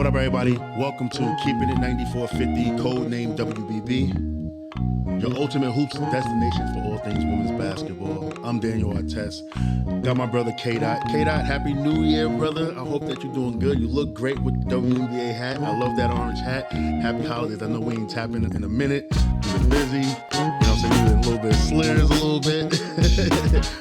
What up, everybody? Welcome to Keeping It 9450, codename WBB, your ultimate hoops destination for all things women's basketball. I'm Daniel Artest. Got my brother K.Dot. K.Dot, Happy New Year, brother. I hope that you're doing good. You look great with the WNBA hat. I love that orange hat. Happy holidays. I know we ain't tapping in a minute. We've been busy. You know what I'm saying? We've been a little bit slurs a little bit.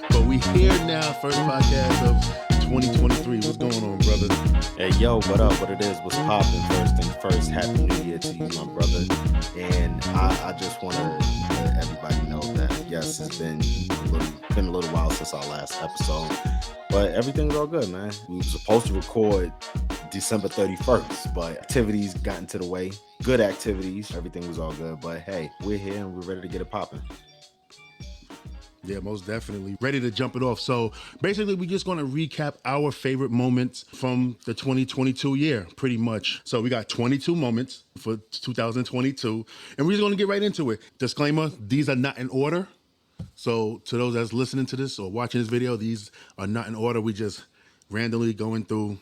But we here now, first podcast of 2023. What's going on, brother? Hey, yo, what up? What it is? What's popping? First thing first, Happy New Year to you, my brother. And I just want to let everybody know that, yes, it's been a little while since our last episode, but everything's all good, man. We were supposed to record December 31st, but activities got into the way. Good activities. Everything was all good. But, hey, we're here and we're ready to get it popping. Yeah, most definitely. Ready to jump it off. So basically, we're just going to recap our favorite moments from the 2022 year, pretty much. So we got 22 moments for 2022, and we're just going to get right into it. Disclaimer, these are not in order. So to those that's listening to this or watching this video, these are not in order. We just randomly going through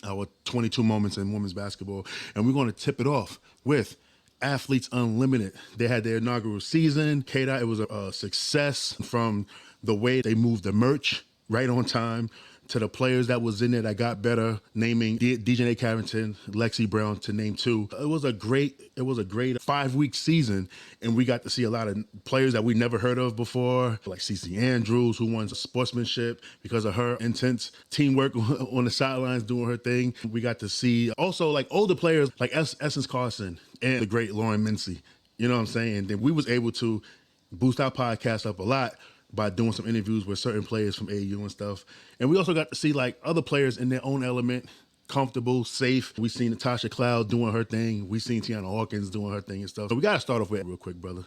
our 22 moments in women's basketball, and we're going to tip it off with Athletes Unlimited. They had their inaugural season. K.Dot, it was a success from the way they moved the merch right on time to the players that was in there that got better, naming DJ Carrington, Lexi Brown to name two. It was a great 5-week season, and we got to see a lot of players that we never heard of before, like CeCe Andrews, who won sportsmanship because of her intense teamwork on the sidelines doing her thing. We got to see also like older players like Essence Carson and the great Lauren Mincy. You know what I'm saying? And then we was able to boost our podcast up a lot by doing some interviews with certain players from AU and stuff. And we also got to see like other players in their own element, comfortable, safe. We seen Natasha Cloud doing her thing. We seen Tiana Hawkins doing her thing and stuff. So we got to start off with it real quick, brother.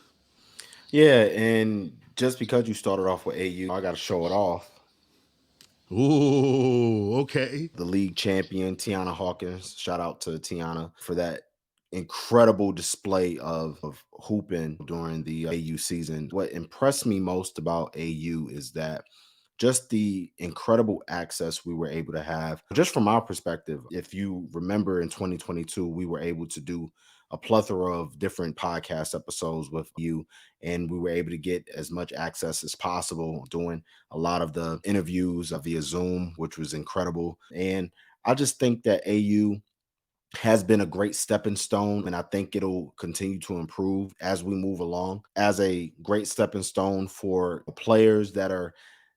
Yeah, and just because you started off with AU, I got to show it off. Ooh, okay. The league champion, Tiana Hawkins. Shout out to Tiana for that incredible display of hooping during the AU season. What impressed me most about AU is that just the incredible access we were able to have. Just from our perspective, if you remember in 2022, we were able to do a plethora of different podcast episodes with you, and we were able to get as much access as possible doing a lot of the interviews via Zoom, which was incredible. And I just think that AU has been a great stepping stone, and I think it'll continue to improve as we move along as a great stepping stone for players that are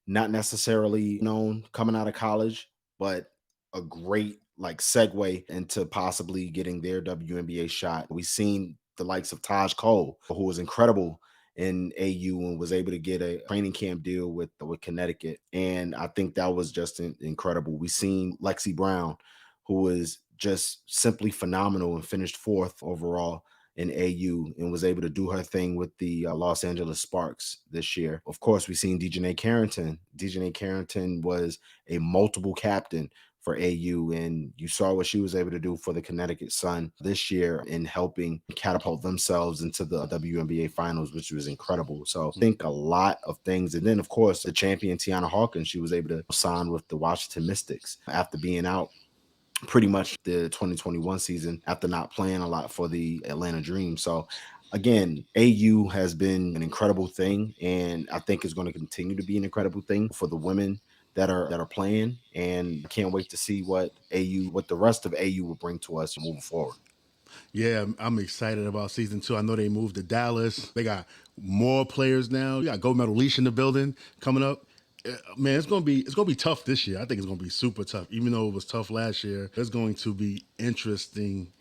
not necessarily known coming out of college, but a great like segue into possibly getting their WNBA shot. We've seen the likes of Taj Cole, who was incredible in AU and was able to get a training camp deal with Connecticut. And I think that was just incredible. We've seen Lexi Brown, who is just simply phenomenal and finished 4th overall in AU and was able to do her thing with the Los Angeles Sparks this year. Of course, we've seen DJ Carrington. DJ Carrington was a multiple captain for AU, and you saw what she was able to do for the Connecticut Sun this year in helping catapult themselves into the WNBA finals, which was incredible. So I think a lot of things. And then, of course, the champion Tiana Hawkins, she was able to sign with the Washington Mystics after being out pretty much the 2021 season after not playing a lot for the Atlanta Dream. So again, AU has been an incredible thing, and I think it's going to continue to be an incredible thing for the women that are playing, and I can't wait to see what the rest of AU will bring to us moving forward. Yeah, I'm excited about season 2. I know they moved to Dallas. They got more players now. You got gold medal Leash in the building coming up. Man, it's gonna be tough this year. I think it's gonna be super tough. Even though it was tough last year, it's going to be interesting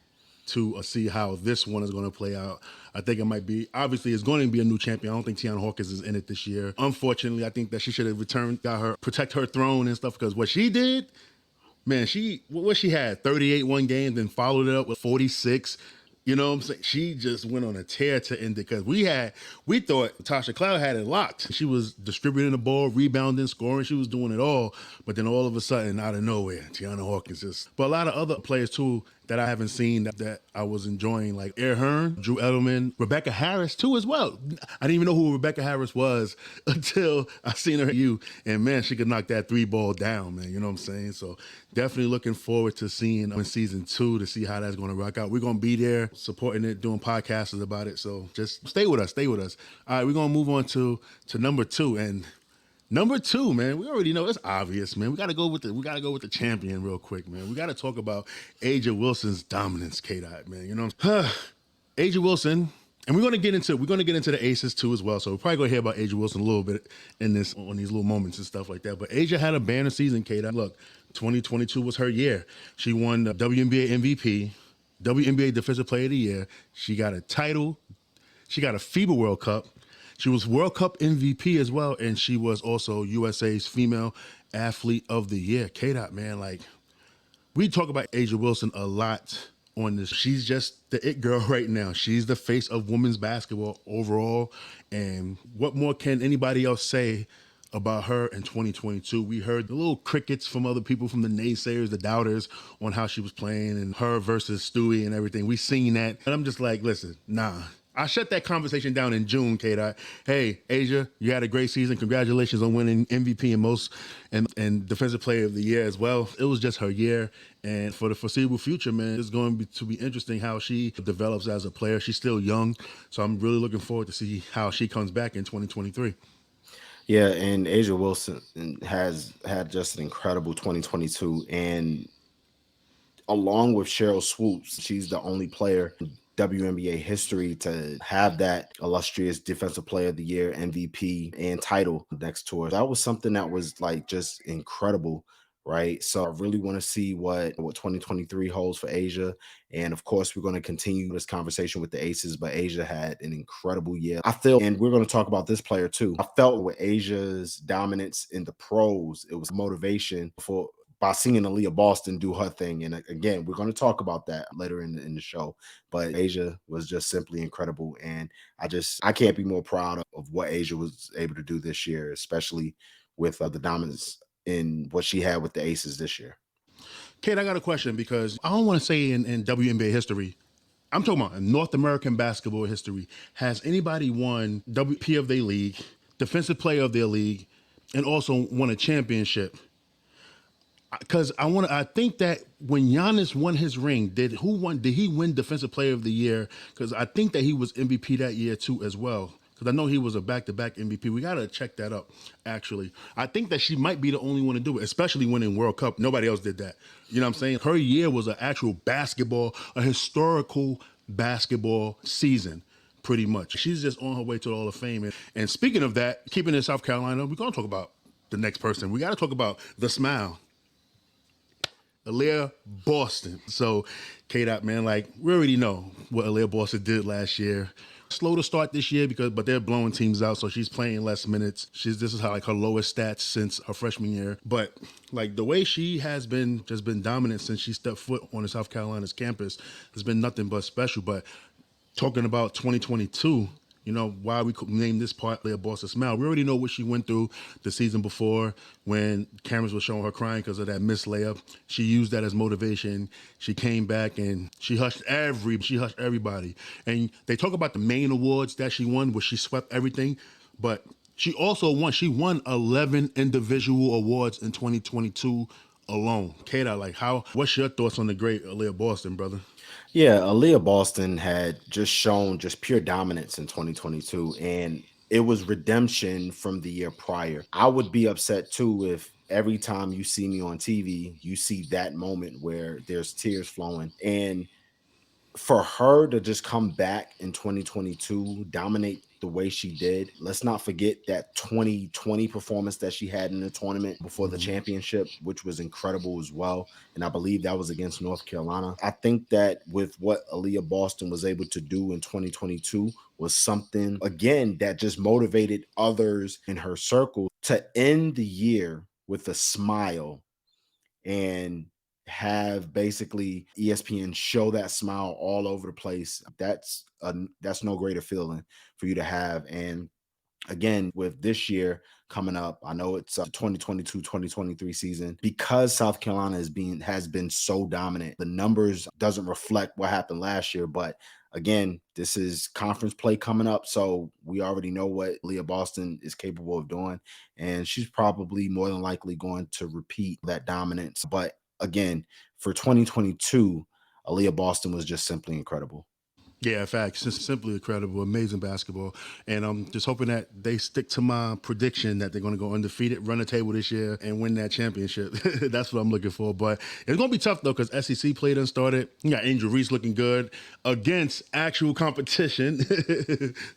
to see how this one is going to play out. I think it might be, obviously, it's going to be a new champion. I don't think Tiana Hawkins is in it this year. Unfortunately, I think that she should have returned, protect her throne and stuff, because what she did, man, what she had, 38 one game, then followed it up with 46. You know what I'm saying? She just went on a tear to end it, because we thought Natasha Cloud had it locked. She was distributing the ball, rebounding, scoring. She was doing it all. But then all of a sudden, out of nowhere, Tiana Hawkins just. But a lot of other players too that I haven't seen that I was enjoying, like Air Hearn, Drew Edelman, Rebecca Harris too as well. I didn't even know who Rebecca Harris was until I seen her at you, and man, she could knock that 3-ball down, man. You know what I'm saying? So definitely looking forward to seeing in season 2 to see how that's going to rock out. We're going to be there supporting it, doing podcasts about it. So just stay with us, stay with us. All right, we're going to move on to number 2, and number 2, man, we already know it's obvious, man. We gotta go with the champion real quick, man. We gotta talk about A'ja Wilson's dominance, K.Dot, man. You know, A'ja Wilson, and we're gonna get into the aces too as well. So we're probably gonna hear about A'ja Wilson a little bit in this on these little moments and stuff like that. But A'ja had a banner season, K.Dot. Look, 2022 was her year. She won the WNBA MVP, WNBA Defensive Player of the Year. She got a title. She got a FIBA World Cup. She was World Cup MVP as well, and she was also USA's Female Athlete of the Year. K.Dot, man, like, we talk about A'ja Wilson a lot on this. She's just the it girl right now. She's the face of women's basketball overall, and what more can anybody else say about her in 2022? We heard the little crickets from other people, from the naysayers, the doubters, on how she was playing and her versus Stewie and everything. We seen that, and I'm just like, listen, nah. I shut that conversation down in June, K.Dot. Hey, A'ja, you had a great season. Congratulations on winning MVP and Defensive Player of the Year as well. It was just her year. And for the foreseeable future, man, it's going to be interesting how she develops as a player. She's still young, so I'm really looking forward to see how she comes back in 2023. Yeah, and A'ja Wilson has had just an incredible 2022, and along with Cheryl Swoops, she's the only player in WNBA history to have that illustrious Defensive Player of the Year, MVP, and title next to her. That was something that was like just incredible, right? So I really want to see what 2023 holds for A'ja. And of course, we're going to continue this conversation with the Aces, but A'ja had an incredible year. I feel, and we're going to talk about this player too. I felt with Asia's dominance in the pros, it was motivation for by seeing Aaliyah Boston do her thing. And again, we're going to talk about that later in the show. But A'ja was just simply incredible. And I can't be more proud of what A'ja was able to do this year, especially with the dominance in what she had with the Aces this year. Kate, I got a question, because I don't want to say in WNBA history, I'm talking about in North American basketball history, has anybody won WP of their league, Defensive Player of their league, and also won a championship? Because I think that when Giannis won his ring, did he win Defensive Player of the Year? Because I think that he was MVP that year too as well. Because I know he was a back-to-back MVP. We gotta check that up. Actually, I think that she might be the only one to do it, especially winning World Cup. Nobody else did that. You know what I'm saying? Her year was an actual basketball, a historical basketball season. Pretty much. She's just on her way to the Hall of Fame. And speaking of that, keeping in South Carolina, we're gonna talk about the next person. We gotta talk about the smile. Aaliyah Boston. So, K.Dot, man, like, we already know what Aaliyah Boston did last year. Slow to start this year but they're blowing teams out, so she's playing less minutes. This is how, like, her lowest stats since her freshman year. But like, the way she has been dominant since she stepped foot on the South Carolina's campus has been nothing but special. But talking about 2022, you know, why we could name this part Aaliyah Boston Smile. We already know what she went through the season before when cameras were showing her crying because of that missed layup. She used that as motivation. She came back and she hushed everybody. And they talk about the main awards that she won, where she swept everything, but she also won 11 individual awards in 2022 alone. Kata, like, what's your thoughts on the great Aaliyah Boston, brother? Yeah, Aaliyah Boston had just shown just pure dominance in 2022, and it was redemption from the year prior. I would be upset too if every time you see me on TV, you see that moment where there's tears flowing. And for her to just come back in 2022, dominate the way she did. Let's not forget that 2020 performance that she had in the tournament before the championship, which was incredible as well. And I believe that was against North Carolina. I think that with what Aaliyah Boston was able to do in 2022 was something, again, that just motivated others in her circle to end the year with a smile and have basically ESPN show that smile all over the place. That's no greater feeling for you to have. And again, with this year coming up, I know it's 2022-2023 season. Because South Carolina has been so dominant, the numbers doesn't reflect what happened last year. But again, this is conference play coming up, so we already know what Aaliyah Boston is capable of doing, and she's probably more than likely going to repeat that dominance. But again, for 2022, Aaliyah Boston was just simply incredible. Yeah, facts. Just simply incredible, amazing basketball. And I'm just hoping that they stick to my prediction that they're going to go undefeated, run the table this year, and win that championship. That's what I'm looking for. But it's going to be tough, though, because SEC play done started. You got Angel Reese looking good against actual competition.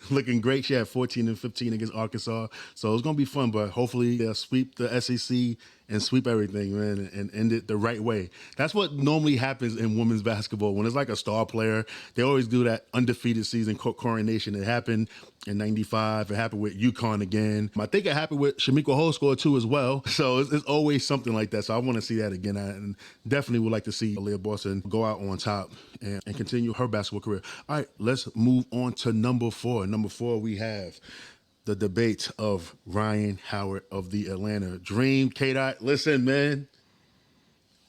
Looking great. She had 14 and 15 against Arkansas. So it's going to be fun, but hopefully they'll sweep the SEC and sweep everything, man, and end it the right way. That's what normally happens in women's basketball. When it's like a star player, they always do that undefeated season coronation. It happened in '95. It happened with UConn again. I think it happened with Shamika Holscore too as well. So it's always something like that. So I want to see that again. And definitely would like to see Aaliyah Boston go out on top and continue her basketball career. All right, let's move on to number 4. Number 4, we have the debate of Ryan Howard of the Atlanta Dream. K.Dot, listen, man.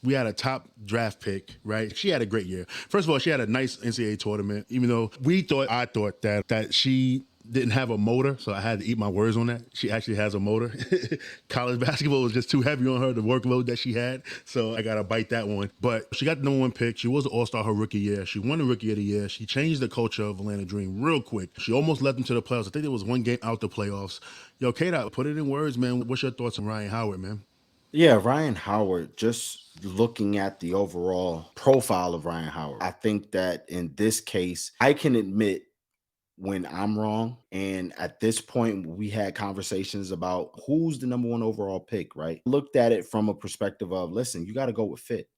We had a top draft pick, right? She had a great year. First of all, she had a nice NCAA tournament, even though I thought that she didn't have a motor, so I had to eat my words on that. She actually has a motor. College basketball was just too heavy on her, the workload that she had, so I got to bite that one. But she got the number 1 pick. She was an All-Star her rookie year. She won the Rookie of the Year. She changed the culture of Atlanta Dream real quick. She almost led them to the playoffs. I think there was 1 game out the playoffs. Yo, K-Dot, put it in words, man. What's your thoughts on Ryan Howard, man? Yeah, Ryan Howard, just looking at the overall profile of Ryan Howard, I think that in this case, I can admit when I'm wrong. And at this point, we had conversations about who's the number 1 overall pick, right? Looked at it from a perspective of, listen, you got to go with fit,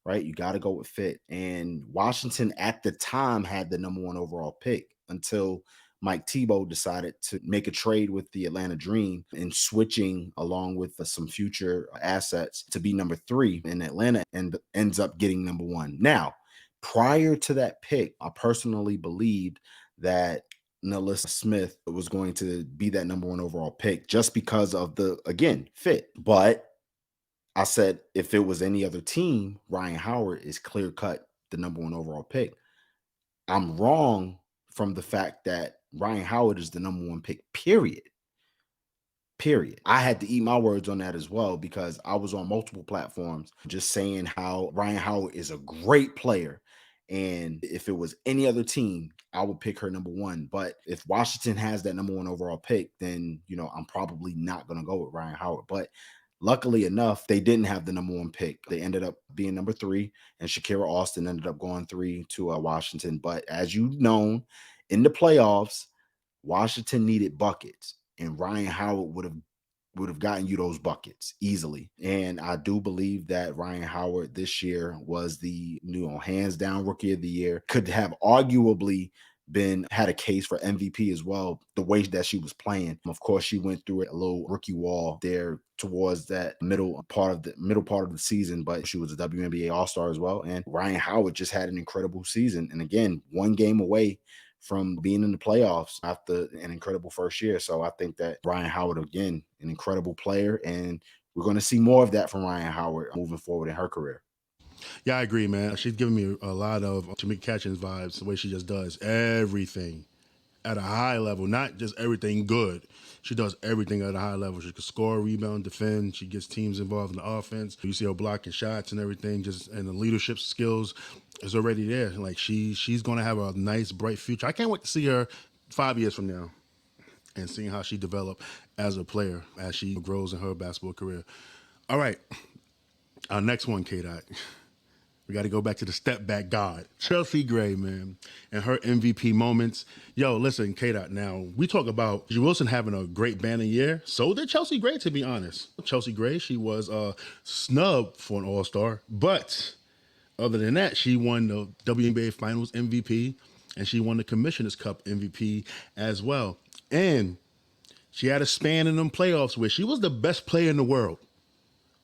right? You got to go with fit. And Washington at the time had the number 1 overall pick until Mike Tebow decided to make a trade with the Atlanta Dream and switching along with some future assets to be number 3 in Atlanta and ends up getting number 1. Now, prior to that pick, I personally believed that Nellis Smith was going to be that number 1 overall pick just because of the, again, fit. But I said, if it was any other team, Ryan Howard is clear cut the number 1 overall pick. I'm wrong from the fact that Ryan Howard is the number 1 pick, period. Period. I had to eat my words on that as well because I was on multiple platforms just saying how Ryan Howard is a great player. And if it was any other team, I would pick her number 1. But if Washington has that number 1 overall pick, then, I'm probably not going to go with Ryan Howard. But luckily enough, they didn't have the number 1 pick. They ended up being number 3, and Shakira Austin ended up going 3 to Washington. But as you've known, in the playoffs, Washington needed buckets, and Ryan Howard would have gotten you those buckets easily. And I do believe that Ryan Howard this year was the hands down Rookie of the Year. Could have arguably had a case for MVP as well, the way that she was playing. Of course, she went through a little rookie wall there towards that middle part of the season, but she was a WNBA All-Star as well. And Ryan Howard just had an incredible season. And again, 1 game away from being in the playoffs after an incredible first year. So I think that Ryan Howard, again, an incredible player, and we're going to see more of that from Ryan Howard moving forward in her career. Yeah, I agree, man. She's giving me a lot of Tamika Catchings vibes, the way she just does everything at a high level, not just everything good. She does everything at a high level. She can score, rebound, defend. She gets teams involved in the offense. You see her blocking shots and everything, and the leadership skills is already there. Like she's going to have a nice, bright future. I can't wait to see her 5 years from now and seeing how she developed as a player as she grows in her basketball career. All right, our next one, K.Dot. We got to go back to the step back god, Chelsea Gray, man, and her MVP moments. Yo, listen, K.Dot, now we talk about Wilson having a great banner year. So did Chelsea Gray, to be honest. Chelsea Gray, she was snubbed for an All-Star, but other than that, she won the WNBA Finals MVP, and she won the Commissioner's Cup MVP as well. And she had a span in them playoffs where she was the best player in the world.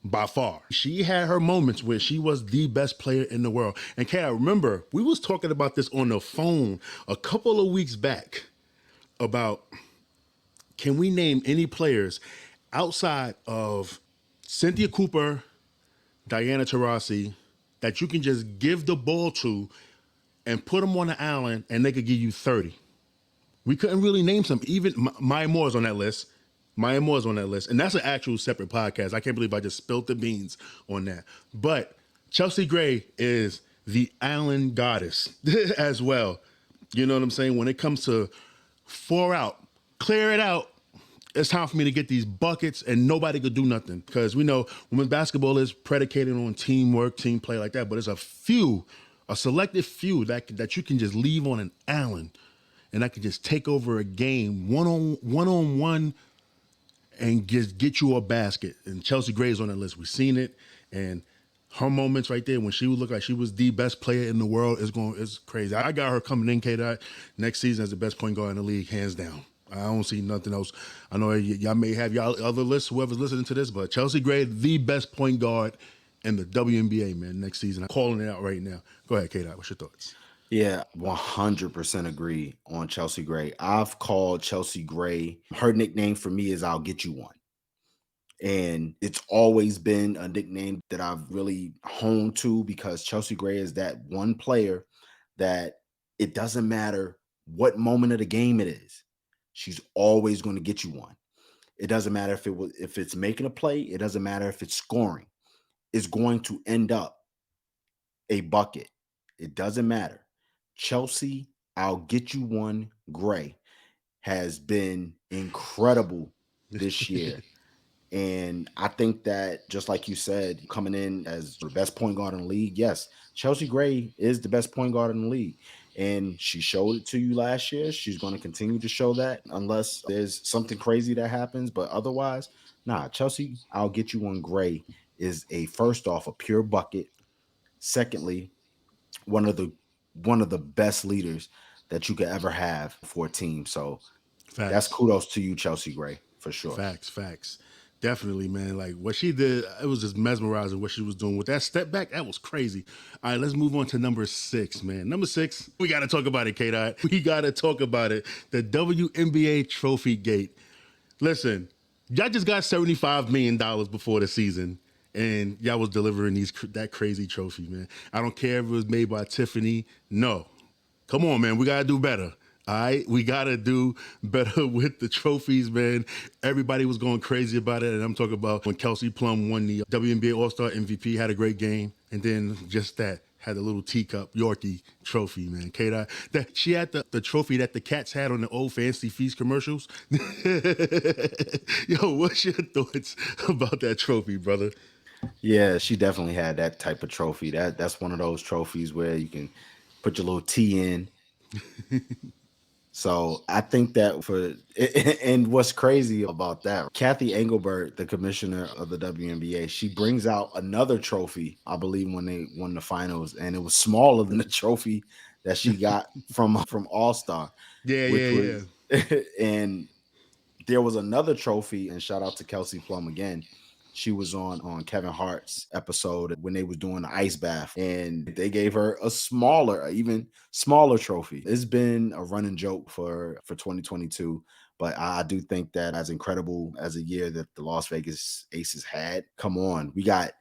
By far. She had her moments where she was the best player in the world. And Kay, I remember we was talking about this on the phone a couple of weeks back about Can we name any players outside of Cynthia Cooper, Diana Taurasi, that you can just give the ball to and put them on the island and they could give you 30? We couldn't really name some. Even Maya Moore's on that list. Maya Moore's on that list. And that's an actual separate podcast. I can't believe I just spilled the beans on that. But Chelsea Gray is the island goddess as well. You know what I'm saying? When it comes to 4 out, clear it out, it's time for me to get these buckets and nobody could do nothing. Because we know women's basketball is predicated on teamwork, team play like that. But it's a selected few that you can just leave on an island and I could just take over a game one on one and just get you a basket. And Chelsea Gray's on that list. We've seen it. And her moments right there when she would look like she was the best player in the world is crazy. I got her coming in, K.Dot, next season as the best point guard in the league, hands down. I don't see nothing else. I know y'all may have y'all other lists, whoever's listening to this, but Chelsea Gray, the best point guard in the WNBA, man, next season. I'm calling it out right now. Go ahead, K.Dot. What's your thoughts? Yeah, 100% agree on Chelsea Gray. I've called Chelsea Gray. Her nickname for me is I'll get you one. And it's always been a nickname that I've really honed to because Chelsea Gray is that one player that it doesn't matter what moment of the game it is. She's always going to get you one. It doesn't matter if it's making a play. It doesn't matter if it's scoring. It's going to end up a bucket. It doesn't matter. Chelsea, I'll get you one Gray has been incredible this year. And I think that just like you said, coming in as the best point guard in the league, yes, Chelsea Gray is the best point guard in the league. And she showed it to you last year. She's going to continue to show that unless there's something crazy that happens. But otherwise, nah, Chelsea, I'll get you one Gray is first off, a pure bucket. Secondly, one of the best leaders that you could ever have for a team. So that's kudos to you, Chelsea Gray, for sure. Facts. Definitely, man. Like what she did, it was just mesmerizing what she was doing with that step back. That was crazy. All right, let's move on to number 6, man. Number 6, we got to talk about it, K.Dot. We got to talk about it. The WNBA Trophy Gate. Listen, y'all just got $75 million before the season, and y'all was delivering that crazy trophy, man. I don't care if it was made by Tiffany. No. Come on, man. We got to do better. All right, we got to do better with the trophies, man. Everybody was going crazy about it, and I'm talking about when Kelsey Plum won the WNBA All-Star Mvp, had a great game, and then just that, had a little teacup Yorkie trophy, man. K.Dot, that she had the trophy that the cats had on the old Fancy Feast commercials. Yo, what's your thoughts about that trophy, brother? Yeah, she definitely had that type of trophy. That's one of those trophies where you can put your little T in. So I think that and what's crazy about that, Kathy Engelbert, the commissioner of the WNBA, she brings out another trophy, I believe, when they won the finals, and it was smaller than the trophy that she got from All-Star. Yeah. And there was another trophy, and shout out to Kelsey Plum again. She was on Kevin Hart's episode when they was doing the ice bath, and they gave her even smaller trophy. It's been a running joke for 2022, but I do think that as incredible as a year that the Las Vegas Aces had, come on, we got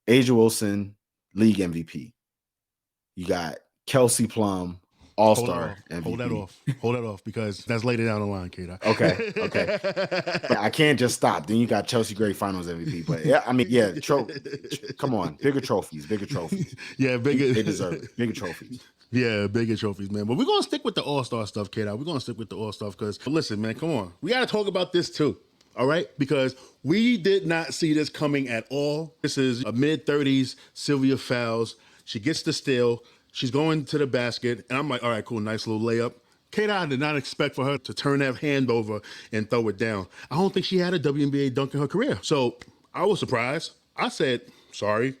Asia Wilson, league MVP. You got Kelsey Plum, All-Star MVP. Hold that off, because that's later down the line, K.Dot. Okay. But I can't just stop. Then you got Chelsea Gray Finals MVP. But yeah, I mean, yeah, come on, bigger trophies. Yeah, bigger. They deserve it. Bigger trophies. Yeah, bigger trophies, man. But we're going to stick with the All-Star stuff, K.Dot. We're going to stick with the All-Star because, listen, man, come on. We got to talk about this too, all right? Because we did not see this coming at all. This is a mid-30s Sylvia Fowles. She gets the steal. She's going to the basket. And I'm like, all right, cool, nice little layup. K.Dot did not expect for her to turn that hand over and throw it down. I don't think she had a WNBA dunk in her career. So I was surprised. I said, sorry,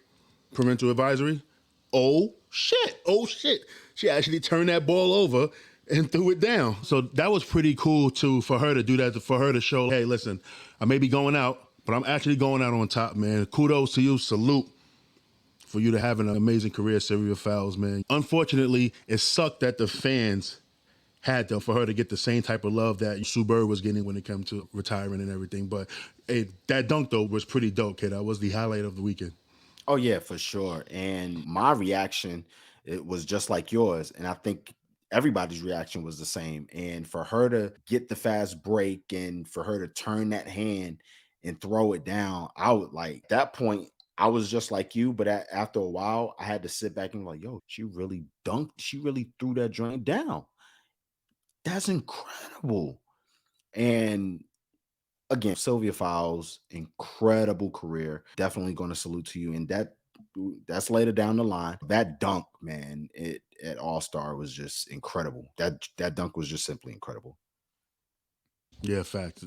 parental advisory. Oh, shit. She actually turned that ball over and threw it down. So that was pretty cool, too, for her to do that, for her to show, hey, listen, I may be going out, but I'm actually going out on top, man. Kudos to you. Salute for you to have an amazing career, Sylvia Fowles, man. Unfortunately, it sucked that the fans had to for her to get the same type of love that Sue Bird was getting when it came to retiring and everything. But that dunk though was pretty dope, kid. That was the highlight of the weekend. Oh yeah, for sure. And my reaction, it was just like yours. And I think everybody's reaction was the same. And for her to get the fast break and for her to turn that hand and throw it down, I would like that point. I was just like you, but after a while, I had to sit back and like, yo, she really dunked. She really threw that joint down. That's incredible. And again, Sylvia Fowles, incredible career. Definitely going to salute to you. And that's later down the line. That dunk, man, it at All Star was just incredible. That dunk was just simply incredible. Yeah, fact.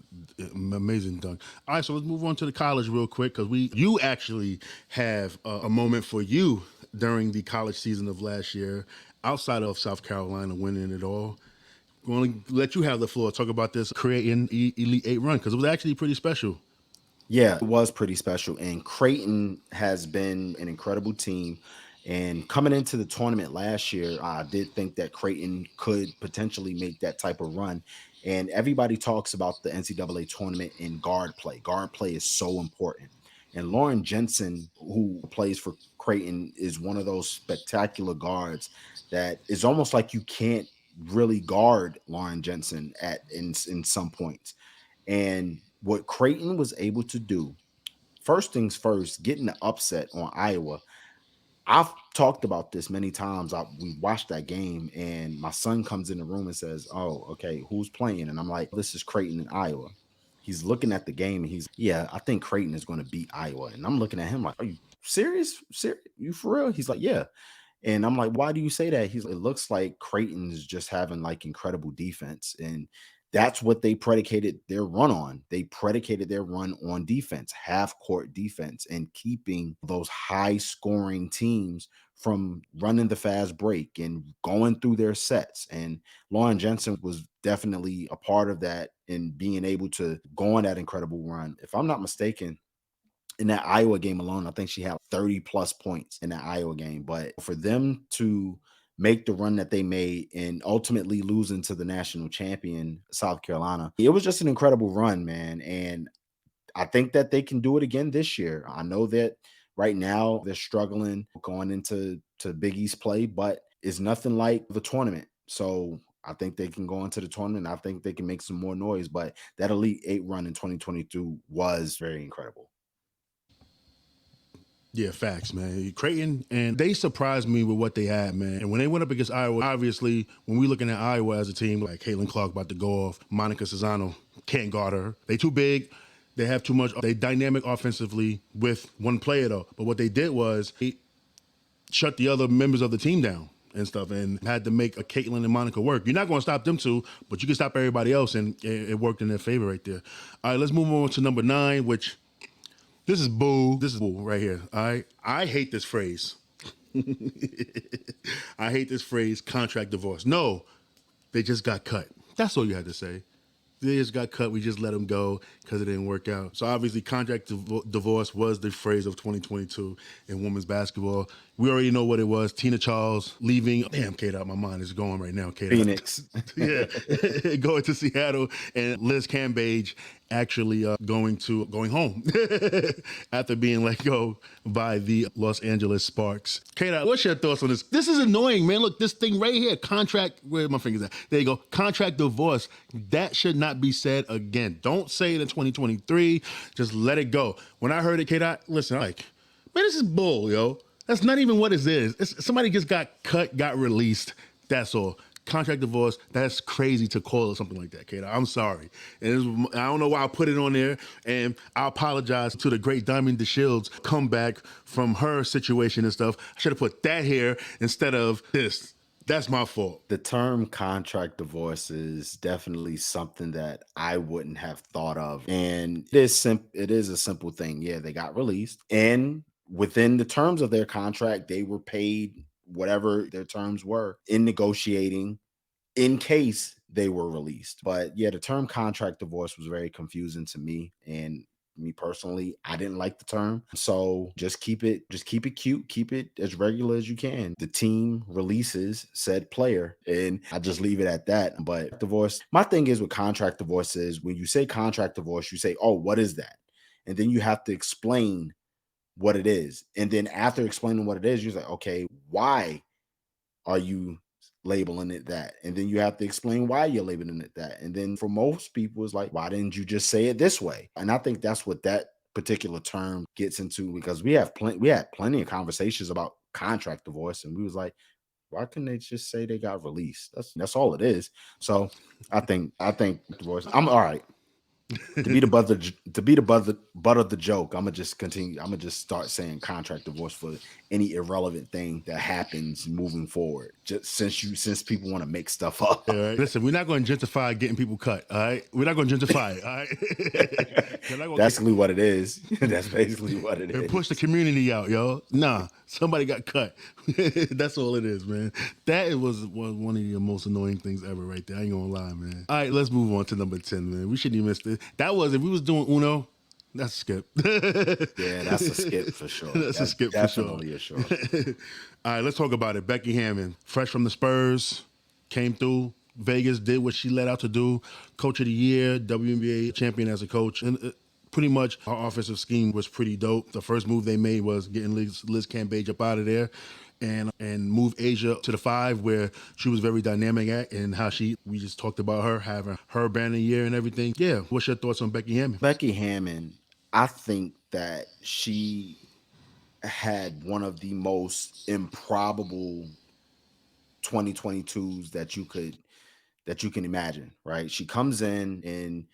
Amazing dunk. All right, so let's move on to the college real quick because you actually have a moment for you during the college season of last year, outside of South Carolina winning it all. We're going to let you have the floor. Talk about this creating Elite Eight run because it was actually pretty special. Yeah, it was pretty special. And Creighton has been an incredible team. And coming into the tournament last year, I did think that Creighton could potentially make that type of run. And everybody talks about the NCAA tournament in guard play. Guard play is so important. And Lauren Jensen, who plays for Creighton, is one of those spectacular guards that is almost like you can't really guard Lauren Jensen in some points. And what Creighton was able to do, first things first, getting the upset on Iowa. I've talked about this many times. We watched that game, and my son comes in the room and says, "Oh, okay, who's playing?" And I'm like, "This is Creighton in Iowa." He's looking at the game, and "Yeah, I think Creighton is going to beat Iowa." And I'm looking at him like, "Are you serious? Serious? You for real?" He's like, "Yeah." And I'm like, why do you say that? He's like, it looks like Creighton's just having like incredible defense. And that's what they predicated their run on. They predicated their run on defense, half court defense, and keeping those high scoring teams from running the fast break and going through their sets. And Lauren Jensen was definitely a part of that in being able to go on that incredible run. If I'm not mistaken, in that Iowa game alone, I think she had 30 plus points in that Iowa game. But for them to make the run that they made and ultimately losing to the national champion, South Carolina, it was just an incredible run, man. And I think that they can do it again this year. I know that right now they're struggling going into Big East play, but it's nothing like the tournament. So I think they can go into the tournament. I think they can make some more noise. But that Elite Eight run in 2022 was very incredible. Yeah, facts, man. Creighton, and they surprised me with what they had, man. And when they went up against Iowa, obviously, when we looking at Iowa as a team, like Caitlin Clark about to go off, Monica Cesano can't guard her. They too big. They have too much. They dynamic offensively with one player though. But what they did was they shut the other members of the team down and stuff, and had to make a Caitlin and Monica work. You're not going to stop them two, but you can stop everybody else, and it worked in their favor right there. All right, let's move on to number 9, which this is bull. This is bull right here. All right. I hate this phrase. I hate this phrase, contract divorce. No, they just got cut. That's all you had to say. They just got cut. We just let them go because it didn't work out. So obviously, contract divorce was the phrase of 2022 in women's basketball. We already know what it was. Tina Charles leaving. Damn, K.Dot, my mind is going right now. K.Dot. Phoenix. Yeah, going to Seattle, and Liz Cambage actually going home after being let go by the Los Angeles Sparks. K-Dot, what's your thoughts on this? This is annoying, man. Look, this thing right here, contract, where my fingers at? There you go, contract divorce. That should not be said again. Don't say it in 2023. Just let it go. When I heard it, K-Dot, listen, I'm like, man, this is bull, yo. That's not even what it is. Somebody just got cut, got released. That's all. Contract divorce, that's crazy to call it something like that, Kate. I'm sorry. And I don't know why I put it on there. And I apologize to the great Diamond DeShields comeback from her situation and stuff. I should have put that here instead of this. That's my fault. The term contract divorce is definitely something that I wouldn't have thought of. And it is a simple thing. Yeah, they got released. And within the terms of their contract, they were paid whatever their terms were in negotiating in case they were released. But yeah, the term contract divorce was very confusing to me. And Me personally, I didn't like the term. So just keep it cute, keep it as regular as you can. The team releases said player, and I just leave it at that. But divorce, my thing is with contract divorce is when you say contract divorce, you say, oh, what is that? And then you have to explain what it is. And then after explaining what it is, you're like, okay, why are you labeling it that? And then you have to explain why you're labeling it that. And then for most people, it's like, why didn't you just say it this way? And I think that's what that particular term gets into, because we had plenty of conversations about contract divorce, and we was like, why couldn't they just say they got released? That's all it is. So I think divorce. I'm all right. To be the butt of the joke, I'm gonna just continue. I'm gonna just start saying contract divorce for any irrelevant thing that happens moving forward. Just since people want to make stuff up. Yeah, right. Listen, we're not going to gentrify getting people cut. All right, we're not going to gentrify it. All right, They're not gonna That's basically what it is. That's basically what it and is. push the community out, yo. Nah, somebody got cut. That's all it is, man. That was one of the most annoying things ever, right there. I ain't gonna lie, man. All right, let's move on to number 10, man. We shouldn't even miss it. That was if we was doing Uno. That's a skip. Yeah, that's a skip for sure. That's a skip for sure. Definitely a sure. All right, let's talk about it. Becky Hammond, fresh from the Spurs, came through Vegas, did what she let out to do. Coach of the year, WNBA champion as a coach. And pretty much our offensive scheme was pretty dope. The first move they made was getting Liz Cambage up out of there and move Asia to the 5, where she was very dynamic at, and how we just talked about her having her banner year and everything. Yeah, what's your thoughts on Becky Hammond? Becky Hammond, I think that she had one of the most improbable 2022s that you can imagine, right? She comes in, and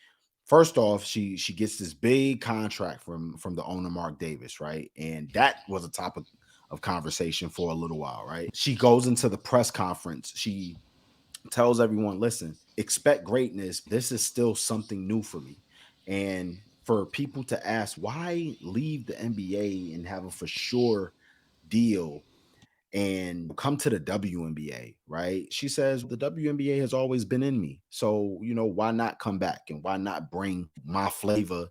first off, she gets this big contract from the owner, Mark Davis, right? And that was a topic of conversation for a little while, right? She goes into the press conference. She tells everyone, listen, expect greatness. This is still something new for me. And for people to ask, why leave the NBA and have a for sure deal and come to the WNBA, right? She says the WNBA has always been in me. So, why not come back, and why not bring my flavor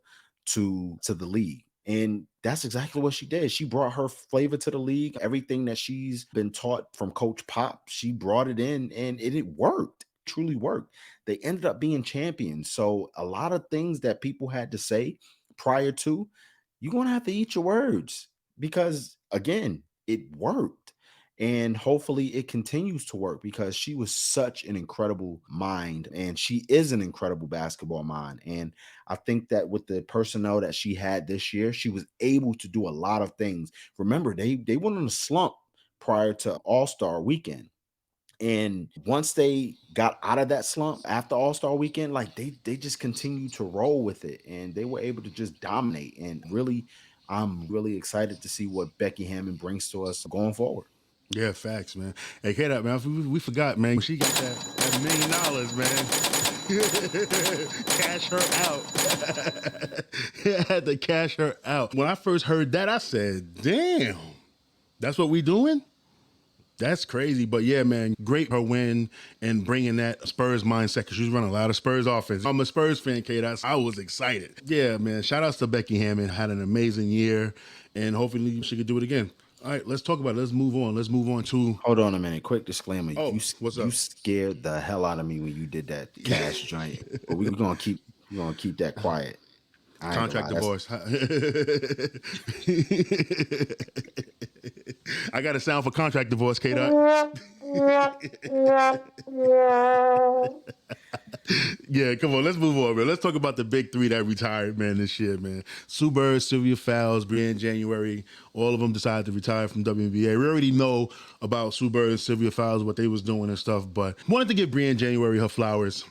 to the league? And that's exactly what she did. She brought her flavor to the league. Everything that she's been taught from Coach Pop, she brought it in, and it worked. Truly worked. They ended up being champions. So a lot of things that people had to say prior to, you're going to have to eat your words, because again, it worked. And hopefully it continues to work, because she was such an incredible mind, and she is an incredible basketball mind. And I think that with the personnel that she had this year, she was able to do a lot of things. Remember, they went on a slump prior to All-Star weekend. And once they got out of that slump after All-Star weekend, like they just continued to roll with it, and they were able to just dominate. And really, I'm really excited to see what Becky Hammond brings to us going forward. Yeah, facts, man. Hey, K.Dot, man, we forgot, man. When she got that $1 million, man. Cash her out. Had to cash her out. When I first heard that, I said, damn, that's what we doing? That's crazy. But yeah, man, great her win and bringing that Spurs mindset, because she's running a lot of Spurs offense. I'm a Spurs fan, K.Dot. I was excited. Yeah, man. Shout outs to Becky Hammond. Had an amazing year, and hopefully she could do it again. All right, let's talk about it. Let's move on. Let's move on to. Hold on a minute. Quick disclaimer. Oh, what's up? You scared the hell out of me when you did that cash joint. But we're gonna keep that quiet. Contract divorce. I got a sound for contract divorce, K.Dot. Yeah, come on, let's move on, man. Let's talk about the big three that retired, man, this year, man. Sue Bird, Sylvia Fowles, Brianne January, all of them decided to retire from WNBA. We already know about Sue Bird and Sylvia Fowles, what they was doing and stuff, but wanted to give Brianne January her flowers,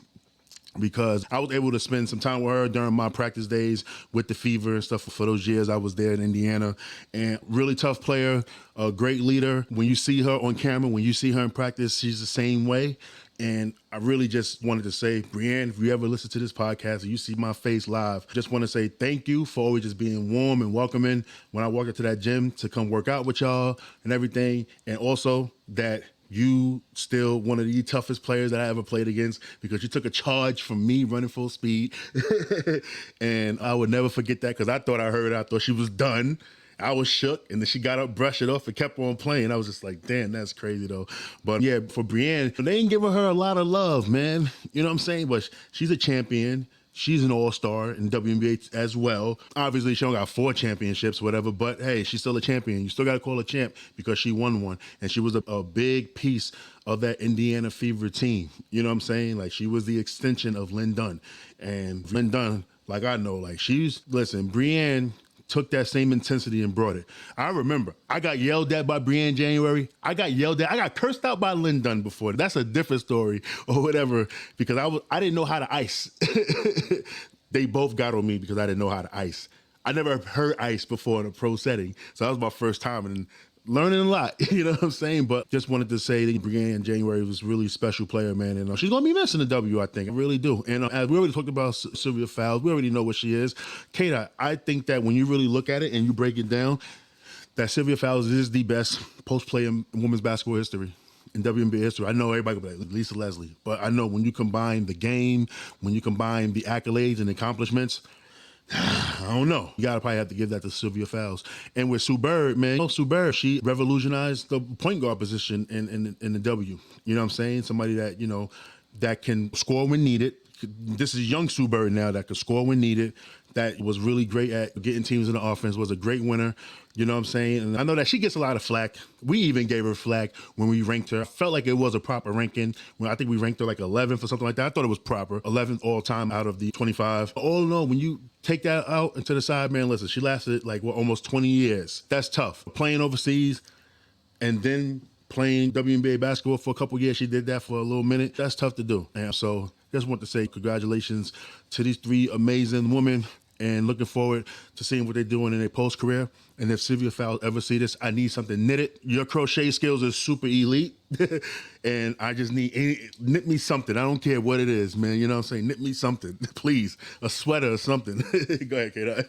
because I was able to spend some time with her during my practice days with the Fever and stuff for those years I was there in Indiana. And really tough player, a great leader. When you see her on camera, when you see her in practice, she's the same way. And I really just wanted to say, Brianne, if you ever listen to this podcast or you see my face live, just want to say thank you for always just being warm and welcoming when I walk into that gym to come work out with y'all and everything. And also that you still one of the toughest players that I ever played against because you took a charge from me running full speed. And I would never forget that because I thought I heard her. I thought she was done. I was shook, and then she got up, brushed it off, and kept on playing. I was just like, damn, that's crazy, though. But yeah, for Brienne, they ain't giving her a lot of love, man. You know what I'm saying? But she's a champion. She's an all-star in WNBA as well. Obviously, she only got 4 championships, whatever, but hey, she's still a champion. You still got to call her champ because she won one. And she was a big piece of that Indiana Fever team. You know what I'm saying? Like, she was the extension of Lynn Dunn. And Lynn Dunn, like I know, like listen, Brienne took that same intensity and brought it. I remember I got yelled at by Brienne January. I got cursed out by Lynn Dunn before. That's a different story or whatever because I didn't know how to ice. They both got on me because I didn't know how to ice. I never heard ice before in a pro setting. So that was my first time and learning a lot, you know what I'm saying? But just wanted to say that Brienne January was a really special player, man. And she's going to be missing the W, I think. I really do. And as we already talked about Sylvia Fowles, we already know what she is. K.Dot, I think that when you really look at it and you break it down, that Sylvia Fowles is the best post player in women's basketball history. In WNBA history, I know everybody will be like Lisa Leslie, but I know when you combine the game, when you combine the accolades and accomplishments, I don't know. You gotta probably have to give that to Sylvia Fowles. And with Sue Bird, man, Sue Bird, she revolutionized the point guard position in the W. You know what I'm saying? Somebody that, that can score when needed. This is young Sue Bird now that could score when needed. That was really great at getting teams in the offense, was a great winner. You know what I'm saying? And I know that she gets a lot of flack. We even gave her flack when we ranked her. I felt like it was a proper ranking. When I think we ranked her like 11th or something like that. I thought it was proper. 11th all time out of the 25. All in all, when you take that out and to the side, man, listen, she lasted like almost 20 years. That's tough. Playing overseas and then playing WNBA basketball for a couple years. She did that for a little minute. That's tough to do. And so just want to say congratulations to these 3 amazing women and looking forward to seeing what they're doing in their post-career. And if Sylvia Fowles ever see this, I need something knitted. Your crochet skills are super elite. And I just need, knit me something. I don't care what it is, man. You know what I'm saying? Knit me something, please. A sweater or something. Go ahead, K.Dot.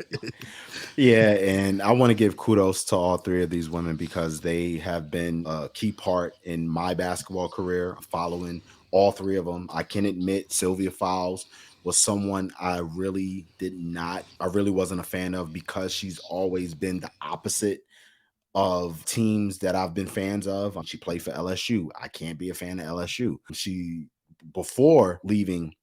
Yeah, and I want to give kudos to all 3 of these women because they have been a key part in my basketball career, following all 3 of them. I can admit Sylvia Fowles was someone I really wasn't a fan of because she's always been the opposite of teams that I've been fans of. She played for LSU. I can't be a fan of LSU. Before leaving,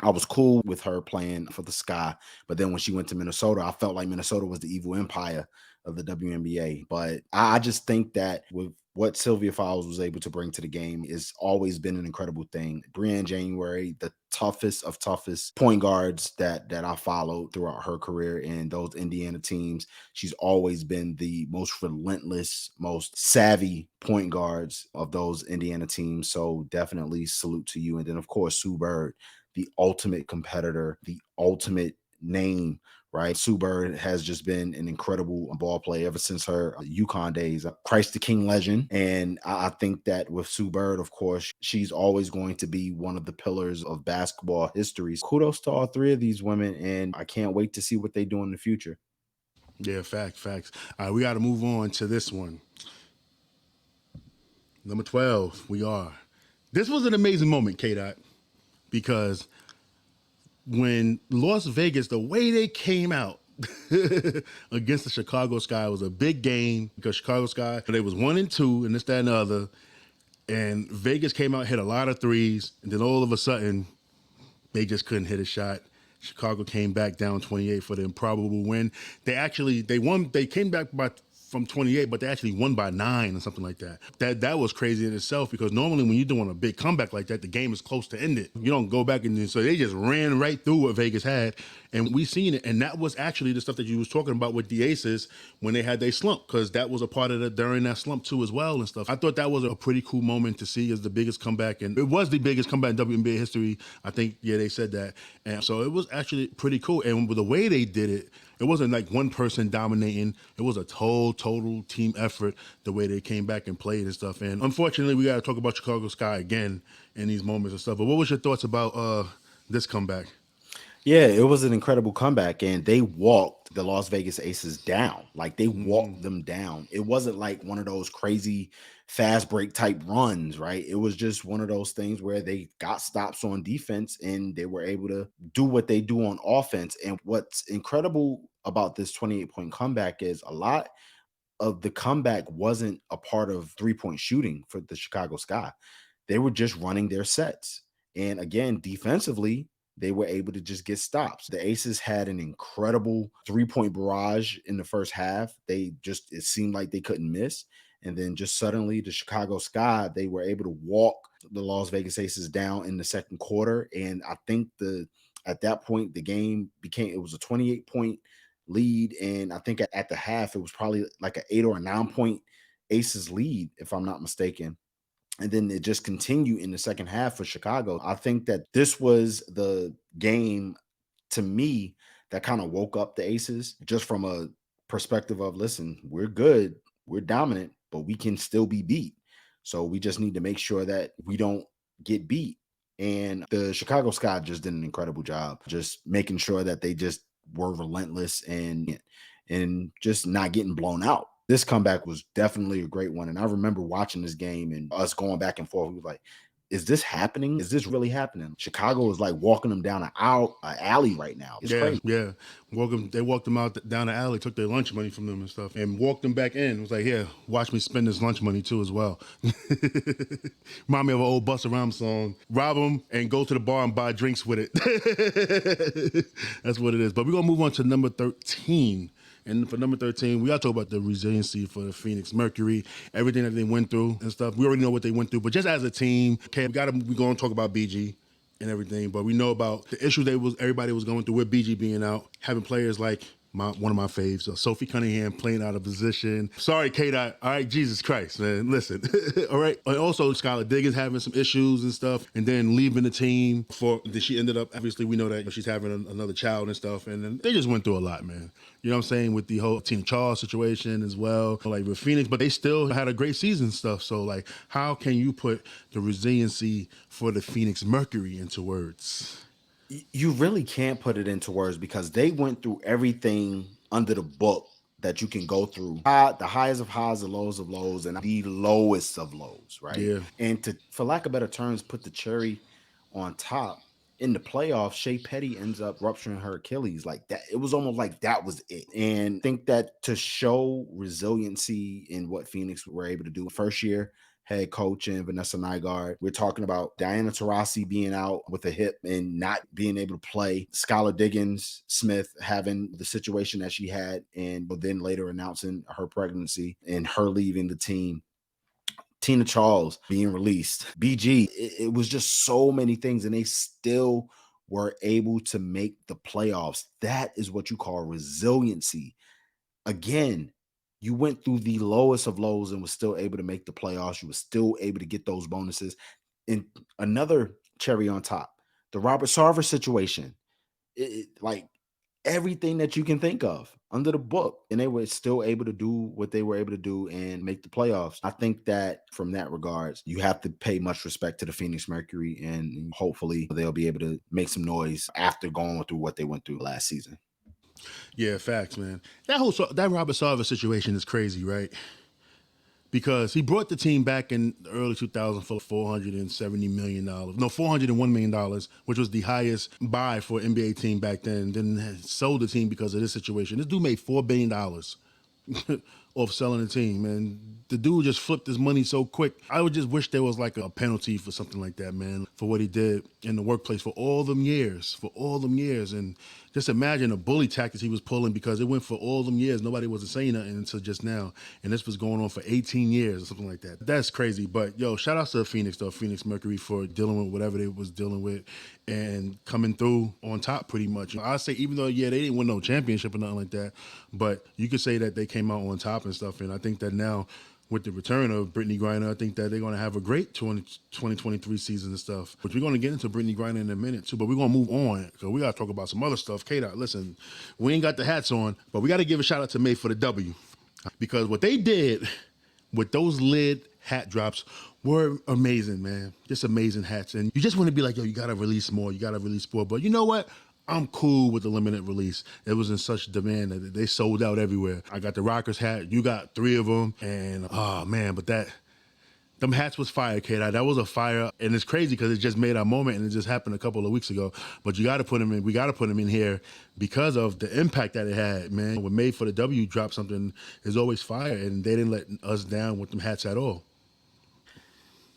I was cool with her playing for the Sky, but then when she went to Minnesota, I felt like Minnesota was the evil empire of the WNBA. But I just think that with what Sylvia Fowles was able to bring to the game has always been an incredible thing. Brienne January, the toughest of toughest point guards that I followed throughout her career in those Indiana teams. She's always been the most relentless, most savvy point guards of those Indiana teams. So definitely salute to you. And then, of course, Sue Bird, the ultimate competitor, the ultimate name, right? Sue Bird has just been an incredible ball player ever since her UConn days. Christ the King legend. And I think that with Sue Bird, of course, she's always going to be one of the pillars of basketball history. Kudos to all 3 of these women, and I can't wait to see what they do in the future. Yeah, facts. All right, we got to move on to this one. Number 12, This was an amazing moment, K.Dot, because when Las Vegas, the way they came out against the Chicago Sky was a big game because Chicago Sky, they was 1-2 and this, that, and the other. And Vegas came out, hit a lot of threes. And then all of a sudden, they just couldn't hit a shot. Chicago came back down 28 for the improbable win. They won. They came back from 28, but they actually won by 9 or something like that. That was crazy in itself because normally when you're doing a big comeback like that, the game is close to end it. You don't go back and so they just ran right through what Vegas had, and we seen it. And that was actually the stuff that you was talking about with the Aces when they had their slump, because that was a part of during that slump too as well and stuff. I thought that was a pretty cool moment to see as the biggest comeback, and it was the biggest comeback in WNBA history. I think they said that, and so it was actually pretty cool. And with the way they did it, it wasn't like one person dominating. It was a total team effort, the way they came back and played and stuff. And unfortunately, we got to talk about Chicago Sky again in these moments and stuff. But what was your thoughts about this comeback? Yeah, it was an incredible comeback, and they walked the Las Vegas Aces down. Like, they walked them down. It wasn't like one of those crazy fast break type runs, right? It was just one of those things where they got stops on defense and they were able to do what they do on offense. And what's incredible about this 28-point comeback is a lot of the comeback wasn't a part of 3-point shooting for the Chicago Sky. They were just running their sets. And again, defensively, they were able to just get stops. The Aces had an incredible 3-point barrage in the first half. It seemed like they couldn't miss. And then just suddenly the Chicago Sky, they were able to walk the Las Vegas Aces down in the second quarter. And I think at that point, the game it was a 28-point lead. And I think at the half, it was probably like an 8 or a 9-point Aces lead, if I'm not mistaken. And then it just continued in the second half for Chicago. I think that this was the game, to me, that kind of woke up the Aces, just from a perspective of, listen, we're good, we're dominant, but we can still be beat. So we just need to make sure that we don't get beat. And the Chicago Sky just did an incredible job, just making sure that they just were relentless and just not getting blown out. This comeback was definitely a great one. And I remember watching this game and us going back and forth. We were like, is this happening? Is this really happening? Chicago is like walking them down an alley right now. It's crazy. Yeah. They walked them out down the alley, took their lunch money from them and stuff, and walked them back in. It was like, here, watch me spend this lunch money too as well. Remind me of an old Busta Rhymes song. Rob them and go to the bar and buy drinks with it. That's what it is. But we're going to move on to number 13. And for number 13, we got to talk about the resiliency for the Phoenix Mercury, everything that they went through and stuff. We already know what they went through, but just as a team, okay, we're going to talk about BG and everything, but we know about the issue everybody was going through with BG being out, having players like one of my faves, Sophie Cunningham, playing out of position. Sorry, K.Dot. All right, Jesus Christ, man. Listen. All right. And also, Skylar Diggins having some issues and stuff, and then leaving the team she ended up, obviously, we know that she's having another child and stuff, and then they just went through a lot, man. You know what I'm saying? With the whole Tina Charles situation as well, like with Phoenix, but they still had a great season and stuff. So, like, how can you put the resiliency for the Phoenix Mercury into words? You really can't put it into words because they went through everything under the book that you can go through. The highs of highs, the lows of lows, and the lowest of lows, right? Yeah. And for lack of better terms, put the cherry on top. In the playoffs, Shea Petty ends up rupturing her Achilles like that. It was almost like that was it. And I think that to show resiliency in what Phoenix were able to do first year, head coach and Vanessa Nygaard. We're talking about Diana Taurasi being out with a hip and not being able to play. Skylar Diggins Smith having the situation that she had and then later announcing her pregnancy and her leaving the team. Tina Charles being released. BG. It was just so many things, and they still were able to make the playoffs. That is what you call resiliency. Again, you went through the lowest of lows and was still able to make the playoffs. You were still able to get those bonuses. And another cherry on top, the Robert Sarver situation, like everything that you can think of under the book, and they were still able to do what they were able to do and make the playoffs. I think that from that regards, you have to pay much respect to the Phoenix Mercury, and hopefully they'll be able to make some noise after going through what they went through last season. Yeah, facts, man. That Robert Sarver situation is crazy, right? Because he brought the team back in the early 2000s for $470 million. No, $401 million, which was the highest buy for an NBA team back then. Then sold the team because of this situation. This dude made $4 billion off selling the team, man. The dude just flipped his money so quick. I would just wish there was like a penalty for something like that, man, for what he did in the workplace for all them years. And just imagine the bully tactics he was pulling, because it went for all them years. Nobody wasn't saying nothing until just now. And this was going on for 18 years or something like that. That's crazy. But, yo, shout out to Phoenix, though, Phoenix Mercury, for dealing with whatever they was dealing with and coming through on top pretty much. I say, even though, yeah, they didn't win no championship or nothing like that, but you could say that they came out on top and stuff. And I think that now, with the return of Brittany Griner, I think that they're going to have a great 2023 season and stuff. Which we're going to get into Brittany Griner in a minute, too. But we're going to move on, because we got to talk about some other stuff. K.Dot, listen, we ain't got the hats on, but we got to give a shout out to May for the W. Because what they did with those lid hat drops were amazing, man. Just amazing hats. And you just want to be like, yo, you got to release more. You got to release more. But you know what? I'm cool with the limited release. It was in such demand that they sold out everywhere. I got the Rockers hat. You got 3 of them. And, oh, man, but Them hats was fire, K.Dot. That was a fire, and it's crazy because it just made our moment, and it just happened a couple of weeks ago. But you got to put them in. We got to put them in here because of the impact that it had, man. When Made for the W dropped something, is always fire, and they didn't let us down with them hats at all.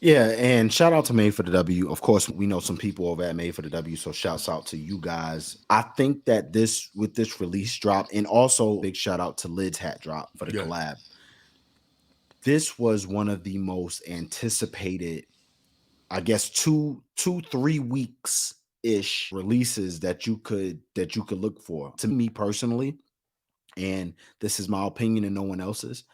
Yeah, and shout out to Made for the W. Of course, we know some people over at Made for the W, so shouts out to you guys. I think that this release drop, and also big shout out to Lid's hat drop for the Yeah. collab. This was one of the most anticipated, I guess, 3 weeks ish releases that you could look for. To me personally, and this is my opinion and no one else's,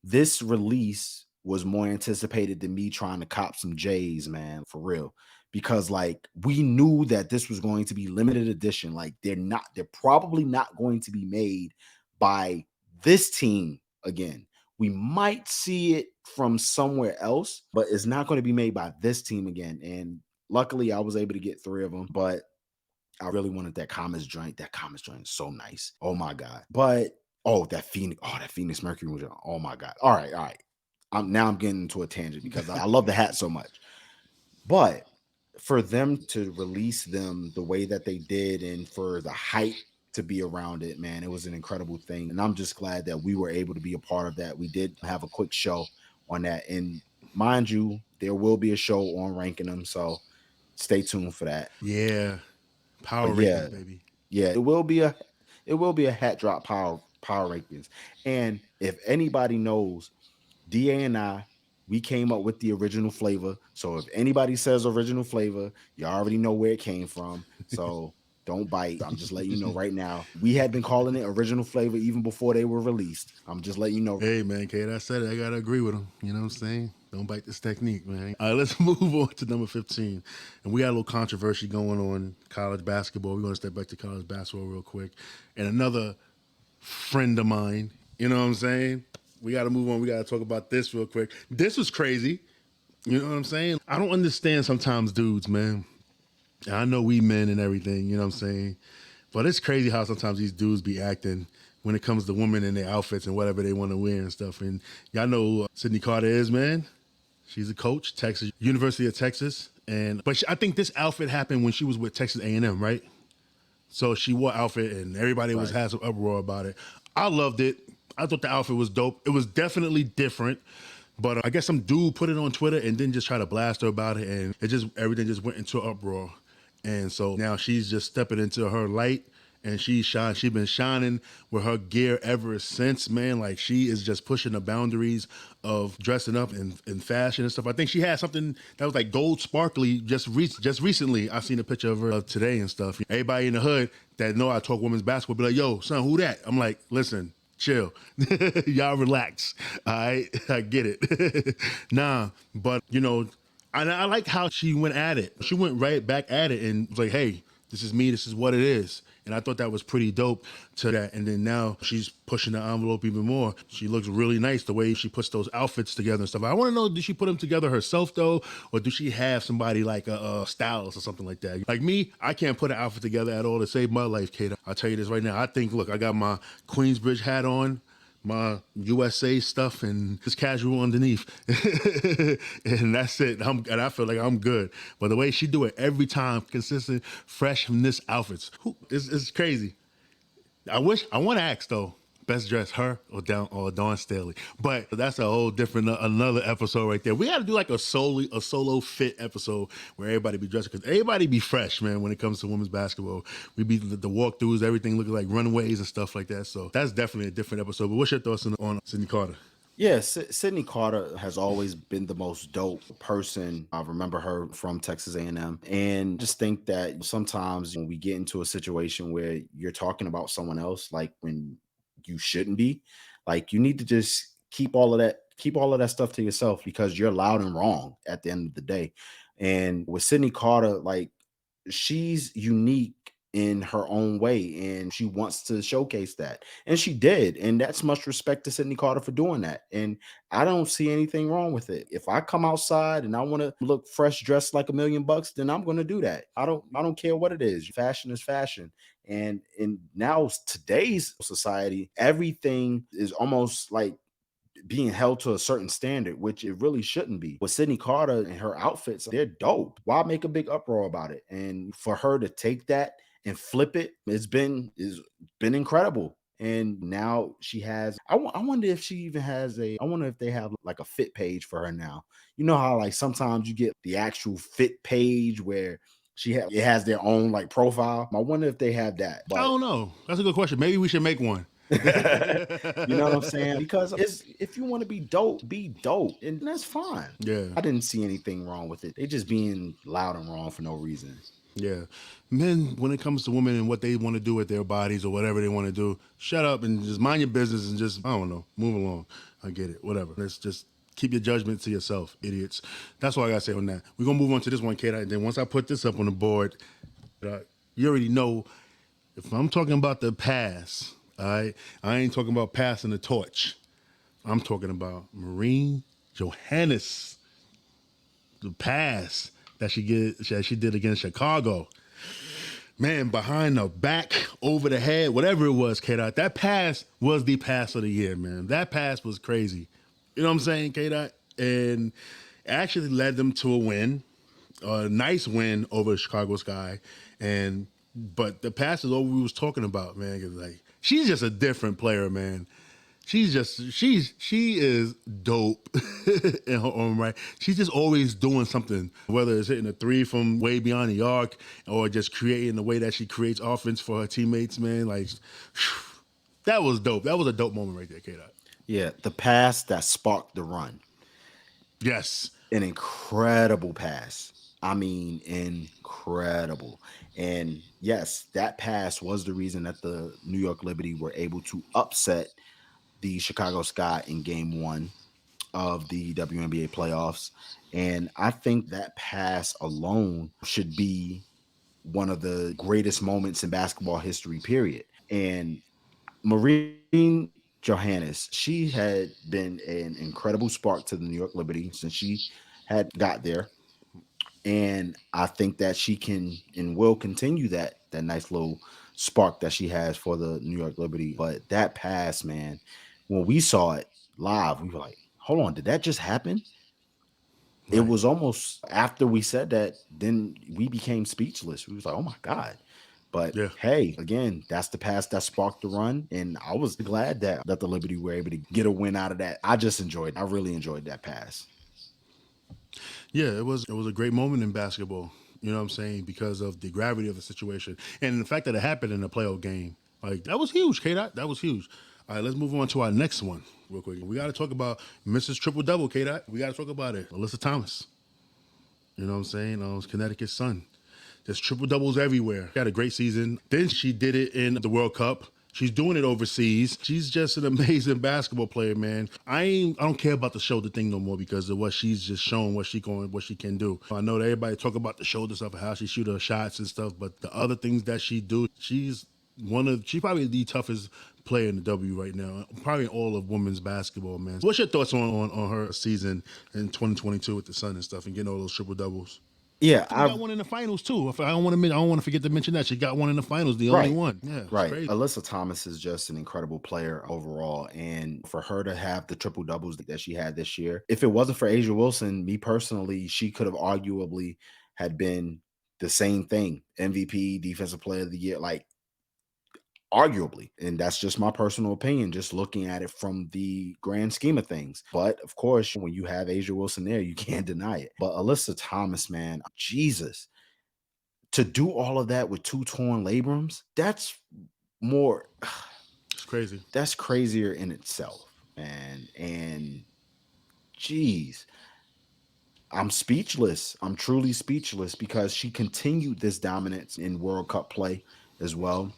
this release was more anticipated than me trying to cop some J's, man, for real. Because like we knew that this was going to be limited edition. Like they're probably not going to be made by this team again. We might see it from somewhere else, but it's not going to be made by this team again. And luckily I was able to get 3 of them, but I really wanted that Comets joint. That Comets joint is so nice. Oh my God. But that Phoenix Mercury was, oh my God. All right. I'm getting into a tangent because I love the hat so much. But for them to release them the way that they did and for the hype to be around it, man, it was an incredible thing. And I'm just glad that we were able to be a part of that. We did have a quick show on that. And mind you, there will be a show on ranking them. So stay tuned for that. Yeah. Power But yeah, rankings, baby. it will be a hat drop power rankings. And if anybody knows, DA and we came up with the original flavor. So if anybody says original flavor, you already know where it came from. So don't bite. I'm just letting you know right now. We had been calling it original flavor even before they were released. I'm just letting you know. Hey, man, K.Dot said it. I got to agree with him. You know what I'm saying? Don't bite this technique, man. All right, let's move on to number 15. And we got a little controversy going on college basketball. We're going to step back to college basketball real quick. And another friend of mine, you know what I'm saying? We got to move on. We got to talk about this real quick. This was crazy. You know what I'm saying? I don't understand sometimes dudes, man. And I know we men and everything, you know what I'm saying? But it's crazy how sometimes these dudes be acting when it comes to women and their outfits and whatever they want to wear and stuff. And y'all know who Sydney Carter is, man. She's a coach, Texas, University of Texas. I think this outfit happened when she was with Texas A&M, right? So she wore outfit and everybody was Right. had some uproar about it. I loved it. I thought the outfit was dope. It was definitely different. But I guess some dude put it on Twitter and then just try to blast her about it, and everything just went into uproar. And so now she's just stepping into her light, and she's been shining with her gear ever since, man. Like she is just pushing the boundaries of dressing up in fashion and stuff. I think she had something that was like gold sparkly just recently. I seen a picture of her today and stuff. Everybody in the hood that know I talk women's basketball be like, "Yo, son, who that?" I'm like, "Listen, chill. Y'all relax. All right, I get it." Nah, but and I like how she went at it. She went right back at it and was like, "Hey, this is me. This is what it is." And I thought that was pretty dope to that. And then now she's pushing the envelope even more. She looks really nice the way she puts those outfits together and stuff. I want to know, did she put them together herself though, or do she have somebody like a stylist or something like that? Like me, I can't put an outfit together at all to save my life, Kate. I'll tell you this right now. I think, look, I got my Queensbridge hat on, my USA stuff, and just casual underneath, and that's it. And I feel like I'm good. But the way she do it every time, consistent, fresh from this outfits, it's crazy. I want to ask though, best dressed, her or Dawn Staley, but that's a whole different another episode right there. We got to do like a solo fit episode where everybody be dressed, because everybody be fresh, man. When it comes to women's basketball, we be the walkthroughs, everything looking like runways and stuff like that. So that's definitely a different episode. But what's your thoughts on Sydney Carter? Yeah, Sydney Carter has always been the most dope person. I remember her from Texas A&M, and just think that sometimes when we get into a situation where you're talking about someone else, like when you shouldn't be, like you need to just keep all of that stuff to yourself because you're loud and wrong at the end of the day. And with Sydney Carter, like she's unique in her own way and she wants to showcase that, and she did, and that's much respect to Sydney Carter for doing that, and I don't see anything wrong with it. If I come outside and I want to look fresh dressed like $1,000,000, then I'm going to do that. I don't care what it is. Fashion is fashion. And in now today's society, everything is almost like being held to a certain standard, which it really shouldn't be. With Sydney Carter and her outfits, they're dope. Why make a big uproar about it? And for her to take that and flip it, it's been incredible. And now she has. I wonder if she even has a. I wonder if they have like a fit page for her now. You know how like sometimes you get the actual fit page where it has their own like profile. I wonder if they have that. I But don't know. That's a good question. Maybe we should make one. you know what I'm saying? Because if you want to be dope, and that's fine. Yeah. I didn't see anything wrong with it. They just being loud and wrong for no reason. Yeah. Men, when it comes to women and what they want to do with their bodies or whatever they want to do, shut up and just mind your business and just, I don't know, move along. I get it. Whatever. Let's just keep your judgment to yourself, idiots. That's all I got to say on that. We're going to move on to this one, K.Dot. And then once I put this up on the board, you already know if I'm talking about the past, all right, I ain't talking about passing the torch. I'm talking about Marine Johannes, the pass that she did against Chicago. Man, behind the back, over the head, whatever it was, K.Dot, that pass was the pass of the year, man. That pass was crazy. You know what I'm saying, K.Dot? And actually led them to a win, a nice win over Chicago Sky. But the pass is all we was talking about, man. 'Cause like, she's just a different player, man. She is dope in her own right. She's just always doing something, whether it's hitting a three from way beyond the arc or just creating the way that she creates offense for her teammates, man. Like, that was dope. That was a dope moment right there, K.Dot. Yeah, the pass that sparked the run. Yes. An incredible pass. I mean, incredible. And yes, that pass was the reason that the New York Liberty were able to upset the Chicago Sky in game 1 of the WNBA playoffs. And I think that pass alone should be one of the greatest moments in basketball history, period. And Marine Johannes, she had been an incredible spark to the New York Liberty since she had got there. And I think that she can and will continue that nice little spark that she has for the New York Liberty. But that pass, man, when we saw it live, we were like, hold on, did that just happen? It Right. was almost after we said that, then we became speechless. We was like, oh my God. But Yeah. hey, again, that's the pass that sparked the run. And I was glad that the Liberty were able to get a win out of that. I really enjoyed that pass. Yeah, it was a great moment in basketball. You know what I'm saying? Because of the gravity of the situation and the fact that it happened in a playoff game. Like that was huge, K.Dot. That was huge. All right, let's move on to our next one real quick. We got to talk about Mrs. Triple Double, K.Dot. We got to talk about it. Alyssa Thomas. You know what I'm saying? Connecticut's son. There's triple doubles everywhere. She had a great season. Then she did it in the World Cup. She's doing it overseas. She's just an amazing basketball player, man. I don't care about the shoulder thing no more because of what she's just shown, what she can do. I know that everybody talk about the shoulder stuff and how she shoot her shots and stuff, but the other things that she do, she's probably the toughest player in the W right now, probably in all of women's basketball, man. What's your thoughts on her season in 2022 with the Sun and stuff and getting all those triple doubles? Yeah, She got one in the finals too. I don't want to forget to mention that she got one in the finals, the only right. one. Yeah, it's Right. crazy. Alyssa Thomas is just an incredible player overall. And for her to have the triple doubles that she had this year, if it wasn't for Asia Wilson, me personally, she could have arguably had been the same thing. MVP, defensive player of the year, like arguably. And that's just my personal opinion, just looking at it from the grand scheme of things. But of course, when you have Asia Wilson there, you can't deny it. But Alyssa Thomas, man, Jesus, to do all of that with 2 torn labrums, that's more It's crazy. that's crazier in itself, man. And geez, I'm speechless. I'm truly speechless because she continued this dominance in World Cup play as well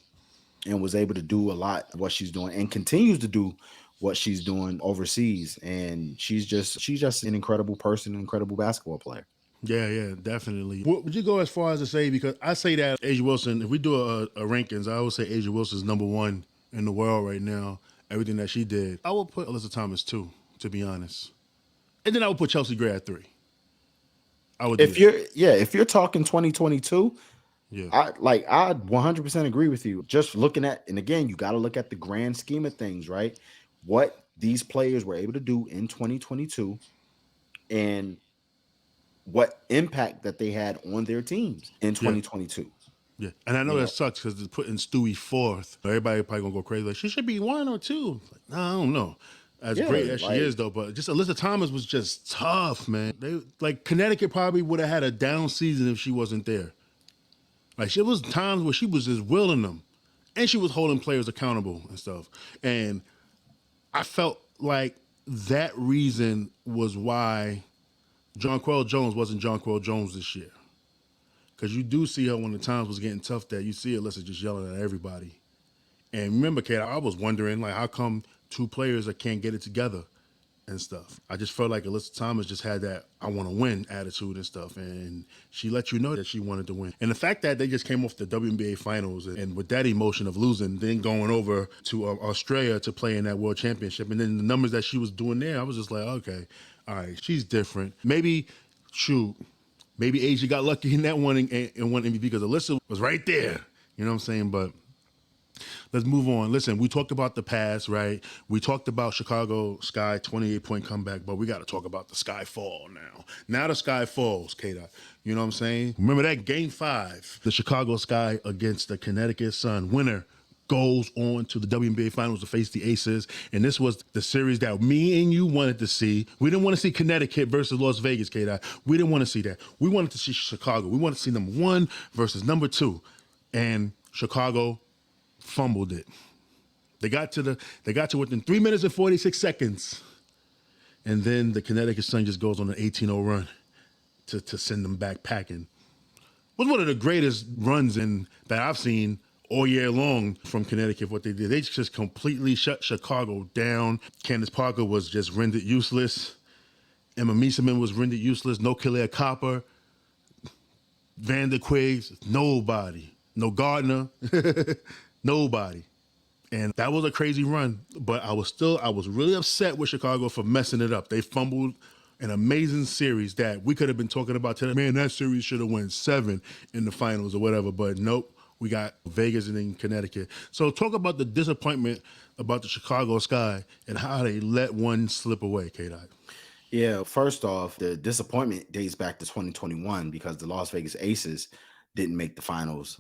and was able to do a lot of what she's doing and continues to do what she's doing overseas. And she's just an incredible person, an incredible basketball player. Yeah, definitely. Would you go as far as to say, because I say that Asia Wilson, if we do a rankings, I would say Asia Wilson's number one in the world right now, everything that she did. I would put Alyssa Thomas two, to be honest. And then I would put Chelsea Gray at three. I would do If that. you're talking 2022, Yeah. I 100% agree with you. Just looking at, and again, you got to look at the grand scheme of things, right? What these players were able to do in 2022 and what impact that they had on their teams in Yeah. 2022. Yeah, and I know You that know, sucks because it's putting Stewie fourth. Everybody probably gonna go crazy. Like she should be 1 or 2. Like, no, I don't know. As great yeah, as she like is, though, but just Alyssa Thomas was just tough, man. They like Connecticut probably would have had a down season if she wasn't there. Like there was times where she was just willing them, and she was holding players accountable and stuff. And I felt like that reason was why Jonquel Jones wasn't Jonquel Jones this year. Because you do see her when the times was getting tough that you see Alyssa just yelling at everybody. And remember, Kate, I was wondering, like, how come two players that can't get it together and stuff? I just felt like Alyssa Thomas just had that I want to win attitude and stuff. And she let you know that she wanted to win. And the fact that they just came off the WNBA finals and with that emotion of losing, then going over to Australia to play in that world championship. And then the numbers that she was doing there, I was just like, okay, all right, she's different. Maybe, shoot, maybe Asia got lucky in that one and won MVP because Alyssa was right there. You know what I'm saying? But let's move on. Listen, we talked about the past, right? We talked about Chicago Sky 28-point comeback, but we got to talk about the Sky fall now. Now the Sky falls, K.Dot. You know what I'm saying? Remember that game 5, the Chicago Sky against the Connecticut Sun. Winner goes on to the WNBA Finals to face the Aces. And this was the series that me and you wanted to see. We didn't want to see Connecticut versus Las Vegas, K.Dot. We didn't want to see that. We wanted to see Chicago. We wanted to see number 1 versus number 2. And Chicago fumbled it. They got to within 3 minutes and 46 seconds. And then the Connecticut Sun just goes on an 18-0 run to send them back packing. It was one of the greatest runs that I've seen all year long from Connecticut. What they did, they just completely shut Chicago down. Candace Parker was just rendered useless. Emma Mieseman was rendered useless. No Kalia Copper. Vander Quiggs, nobody. No Gardner, nobody. And that was a crazy run, but I was really upset with Chicago for messing it up. They fumbled an amazing series that we could have been talking about today. Man, that series should have won 7 in the finals or whatever, but nope. We got Vegas and then Connecticut. So talk about the disappointment about the Chicago Sky and how they let one slip away, K.Dot. Yeah, first off, the disappointment dates back to 2021 because the Las Vegas Aces didn't make the finals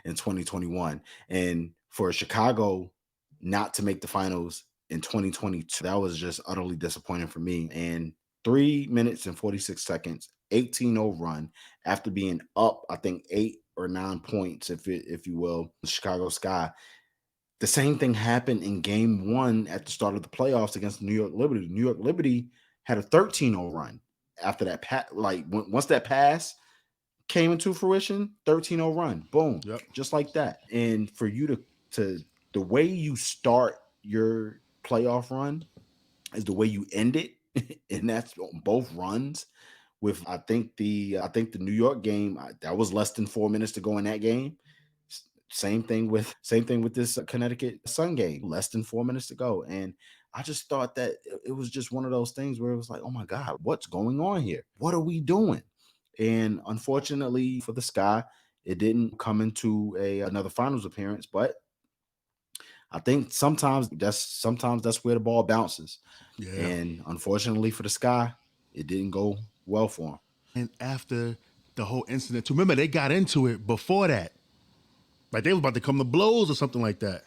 in 2021. And for Chicago not to make the finals in 2022, that was just utterly disappointing for me. And 3 minutes and 46 seconds, 18-0 run after being up, I think 8 or 9 points, if you will, the Chicago Sky. The same thing happened in game 1 at the start of the playoffs against New York Liberty. New York Liberty had a 13-0 run after that. Once that pass came into fruition, 13-0 run, boom, Yep. just like that. And for you to the way you start your playoff run is the way you end it, and that's on both runs. With I think the New York game, that was less than 4 minutes to go in that game. Same thing with this Connecticut Sun game, less than 4 minutes to go. And I just thought that it was just one of those things where it was like, oh my God, what's going on here? What are we doing? And unfortunately for the Sky, it didn't come into another finals appearance. But I think sometimes that's where the ball bounces. Yeah. And unfortunately for the Sky, it didn't go well for them. And after the whole incident, too, remember they got into it before that. Like they was about to come to blows or something like that.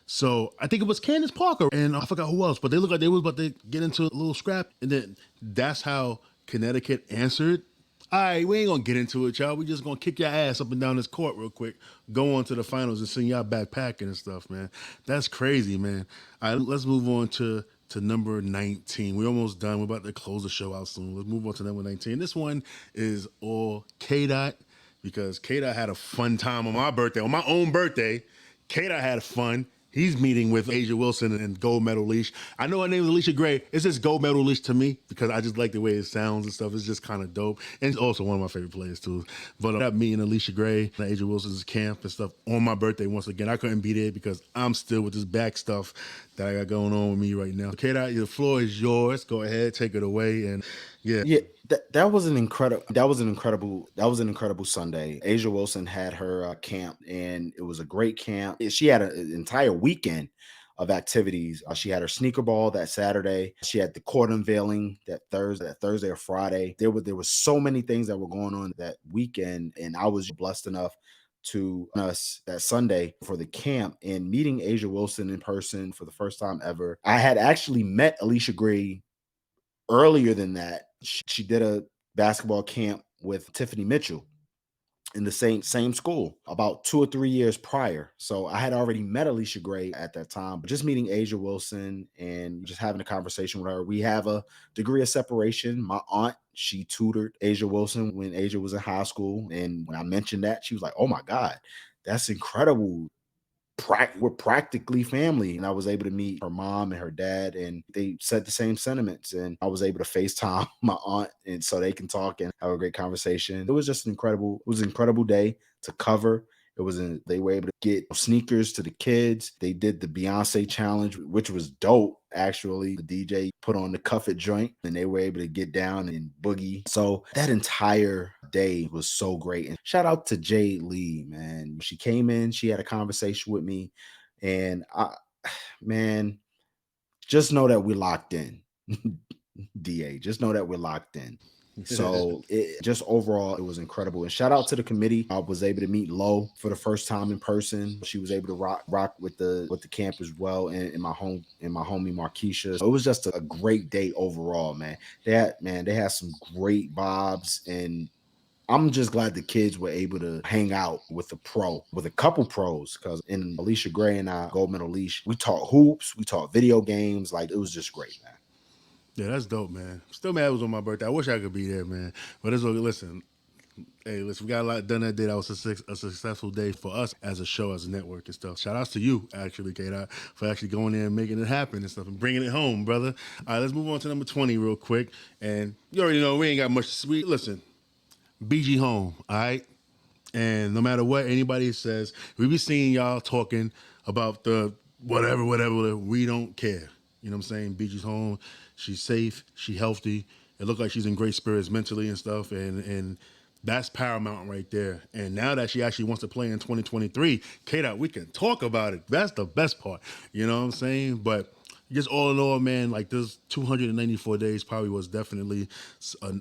So I think it was Candace Parker and I forgot who else, but they looked like they was about to get into a little scrap. And then that's how Connecticut answered. All right, we ain't gonna get into it, y'all. We just gonna kick your ass up and down this court real quick, go on to the finals and send y'all back packing and stuff, man. That's crazy, man. All right, let's move on to number 19. We're almost done. We're about to close the show out soon. Let's move on to number 19. This one is all K.Dot because K.Dot had a fun time on my birthday. On my own birthday, K.Dot had fun. He's meeting with Asia Wilson and Gold Medal Leash. I know her name is Alicia Gray. It's just Gold Medal Leash to me because I just like the way it sounds and stuff. It's just kind of dope. And it's also one of my favorite players too. But I'm meeting Alicia Gray at Asia Wilson's camp and stuff on my birthday once again. I couldn't be there because I'm still with this back stuff that I got going on with me right now. K.Dot, the floor is yours. Go ahead, take it away. And yeah. That was an incredible Sunday. Asia Wilson had her camp, and it was a great camp. She had an entire weekend of activities. She had her sneaker ball that Saturday. She had the court unveiling that Thursday or Friday. There was so many things that were going on that weekend, and I was blessed enough to us that Sunday for the camp and meeting Asia Wilson in person for the first time ever. I had actually met Alicia Gray earlier than that. She did a basketball camp with Tiffany Mitchell in the same school about 2 or 3 years prior. So I had already met Alicia Gray at that time, but just meeting Asia Wilson and just having a conversation with her. We have a degree of separation. My aunt, she tutored Asia Wilson when Asia was in high school. And when I mentioned that, she was like, "Oh my God, that's incredible. We're practically family." And I was able to meet her mom and her dad, and they said the same sentiments. And I was able to FaceTime my aunt, and so they can talk and have a great conversation. It was just an incredible day to cover. They were able to get sneakers to the kids. They did the Beyonce challenge, which was dope. Actually, the DJ put on the Cuff It joint, and they were able to get down and boogie. So that entire day was so great. And shout out to Jade Lee, man. She came in, she had a conversation with me, and man, just know that we locked in. DA, just know that we're locked in. So just overall, it was incredible. And shout out to the committee. I was able to meet Lo for the first time in person. She was able to rock with the camp as well, and my homie Markeisha. So it was just a great day overall, man. They had some great vibes, and I'm just glad the kids were able to hang out with with a couple pros, because in Alicia Gray and I, Gold Medal Leash, we taught hoops, we taught video games. Like, it was just great, man. Yeah, that's dope, man. Still mad it was on my birthday. I wish I could be there, man. But it's okay. Listen, hey, listen, we got a lot done that day. That was a successful day for us as a show, as a network and stuff. Shout outs to you, actually, K.Dot, for actually going there and making it happen and stuff and bringing it home, brother. All right, let's move on to number 20 real quick. And you already know we ain't got much to sweet. Listen, BG home, all right? And no matter what anybody says, we be seeing y'all talking about the whatever, we don't care. You know what I'm saying? BG's home. She's safe. She healthy. It looked like she's in great spirits mentally and stuff. And that's paramount right there. And now that she actually wants to play in 2023, K.Dot, we can talk about it. That's the best part. You know what I'm saying? But just all in all, man, like this 294 days probably was definitely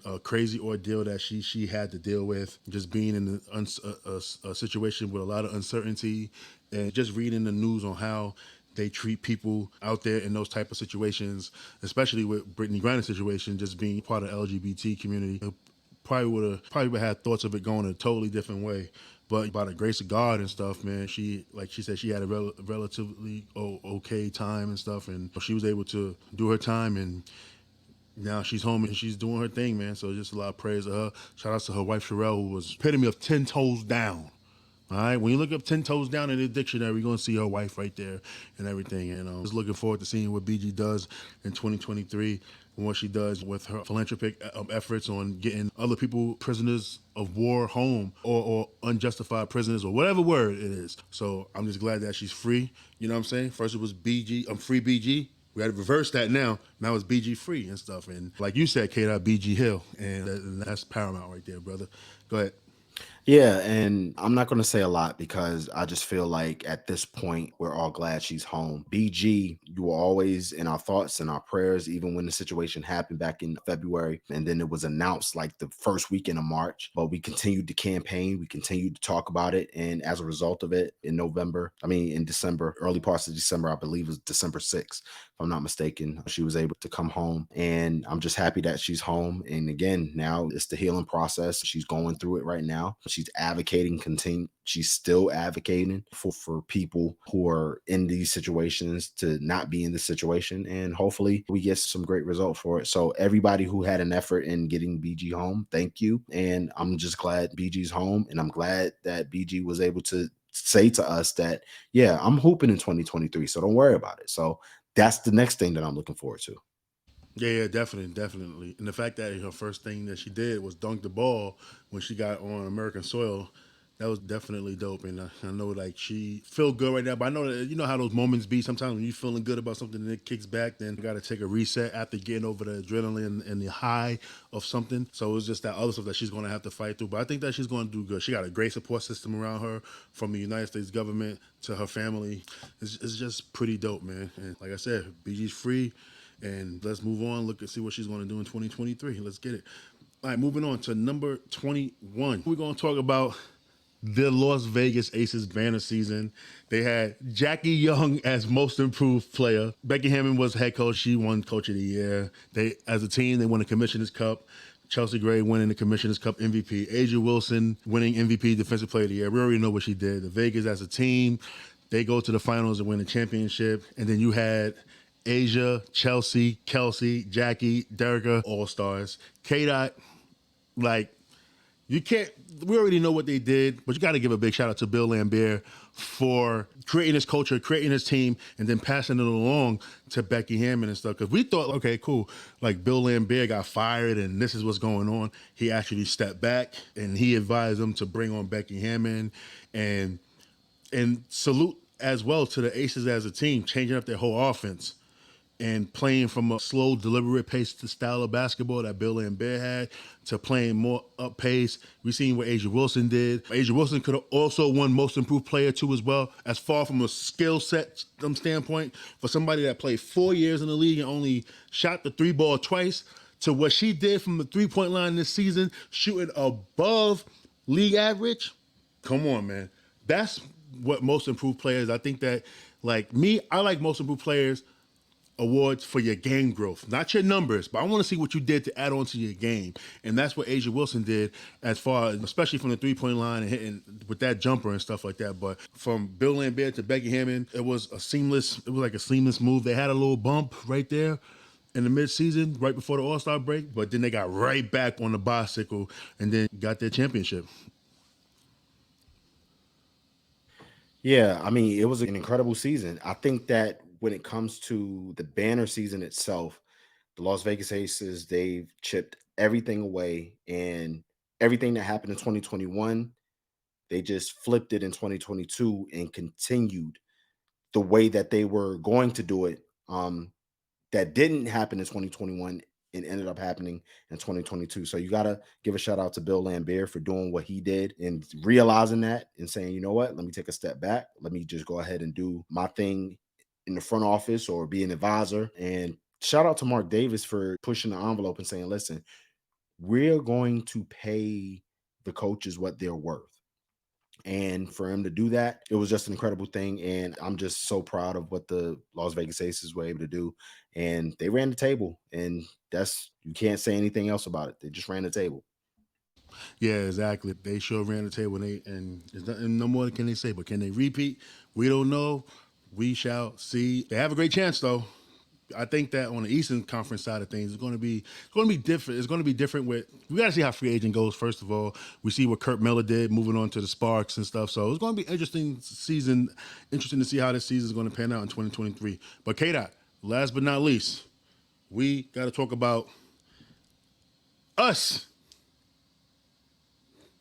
a crazy ordeal that she had to deal with. Just being in a situation with a lot of uncertainty, and just reading the news on how they treat people out there in those type of situations, especially with Brittany Griner's situation, just being part of the LGBT community. Probably would have had thoughts of it going a totally different way. But by the grace of God and stuff, man, like she said, she had a relatively okay time and stuff, and she was able to do her time, and now she's home and she's doing her thing, man. So just a lot of praise to her. Shout out to her wife Sherelle, who was epitome of 10 toes down. All right, when you look up 10 toes down in the dictionary, you're going to see her wife right there and everything. And just looking forward to seeing what BG does in 2023 and what she does with her philanthropic efforts on getting other people, prisoners of war, home, or unjustified prisoners, or whatever word it is. So I'm just glad that she's free. You know what I'm saying? First it was BG, I'm free BG. We had to reverse that now. Now it's BG free and stuff. And like you said, K.Dot, BG Hill. And that's paramount right there, brother. Go ahead. Yeah, and I'm not going to say a lot because I just feel like at this point, we're all glad she's home. BG, you were always in our thoughts and our prayers, even when the situation happened back in February. And then it was announced like the first weekend of March. But we continued to campaign, we continued to talk about it. And as a result of it, in December, early parts of December, I believe it was December 6th, if I'm not mistaken, she was able to come home. And I'm just happy that she's home. And again, now it's the healing process. She's going through it right now. She's still advocating for people who are in these situations to not be in this situation, and hopefully we get some great result for it. So everybody who had an effort in getting BG home, thank you. And I'm just glad BG's home, and I'm glad that BG was able to say to us that, yeah, I'm hooping in 2023, so don't worry about it. So that's the next thing that I'm looking forward to. Yeah, definitely. And the fact that her first thing that she did was dunk the ball when she got on American soil, That was definitely dope, and I know like she feel good right now. But I know that you know how those moments be. Sometimes when you feeling good about something and it kicks back, then you got to take a reset after getting over the adrenaline and the high of something. So it's just that other stuff that she's going to have to fight through. But I think that she's going to do good. She got a great support system around her, from the United States government to her family. It's just pretty dope, man. And like I said, BG's free, and let's move on. Look and see what she's going to do in 2023. Let's get it. All right, moving on to number 21. We're going to talk about the Las Vegas Aces banner season. They had Jackie Young as most improved player. Becky Hammond was head coach. She won coach of the year. They, as a team, they won the Commissioner's Cup. Chelsea Gray winning the Commissioner's Cup MVP. Asia Wilson winning MVP Defensive Player of the Year. We already know what she did. The Vegas as a team, they go to the finals and win the championship. And then you had Asia, Chelsea, Kelsey, Jackie, Derica, All-Stars. K.Dot, like, you can't, we already know what they did, but you got to give a big shout out to Bill Lambert for creating this culture, creating this team, and then passing it along to Becky Hammond and stuff. Because we thought, okay, cool, like Bill Lambert got fired and this is what's going on. He actually stepped back and he advised them to bring on Becky Hammond, and salute as well to the Aces as a team, changing up their whole offense and playing from a slow, deliberate pace to style of basketball that Bill Lambert had to playing more up pace. We've seen what Asia Wilson did. Asia Wilson could have also won Most Improved Player too as well, as far from a skill set standpoint. For somebody that played 4 years in the league and only shot the three ball twice, to what she did from the three-point line this season, shooting above league average. Come on, man. That's what Most Improved Players. I think that, like me, I like Most Improved Players awards for your game growth, not your numbers, but I want to see what you did to add on to your game. And that's what Asia Wilson did, as far as, especially from the three-point line and hitting with that jumper and stuff like that. But from Bill Lambert to Becky Hammond, it was like a seamless move. They had a little bump right there in the mid-season, right before the All-Star break, but then they got right back on the bicycle and then got their championship. Yeah, I mean, it was an incredible season. I think that when it comes to the banner season itself, the Las Vegas Aces, they've chipped everything away, and everything that happened in 2021, they just flipped it in 2022 and continued the way that they were going to do it. That didn't happen in 2021 and ended up happening in 2022. So you got to give a shout out to Bill Lambert for doing what he did and realizing that and saying, you know what, let me take a step back. Let me just go ahead and do my thing in the front office or be an advisor. And shout out to Mark Davis for pushing the envelope and saying, listen, we're going to pay the coaches what they're worth. And for him to do that, it was just an incredible thing. And I'm just so proud of what the Las Vegas Aces were able to do. And they ran the table. And you can't say anything else about it. They just ran the table. Yeah, exactly. They sure ran the table, and there's nothing, no more can they say. But can they repeat? We don't know. We shall see. They have a great chance, though. I think that on the Eastern Conference side of things, it's going to be different. It's going to be different. With we got to see how free agent goes. First of all, we see what Kurt Miller did, moving on to the Sparks and stuff. So it's going to be interesting season. Interesting to see how this season is going to pan out in 2023. But K.Dot, last but not least, we got to talk about us.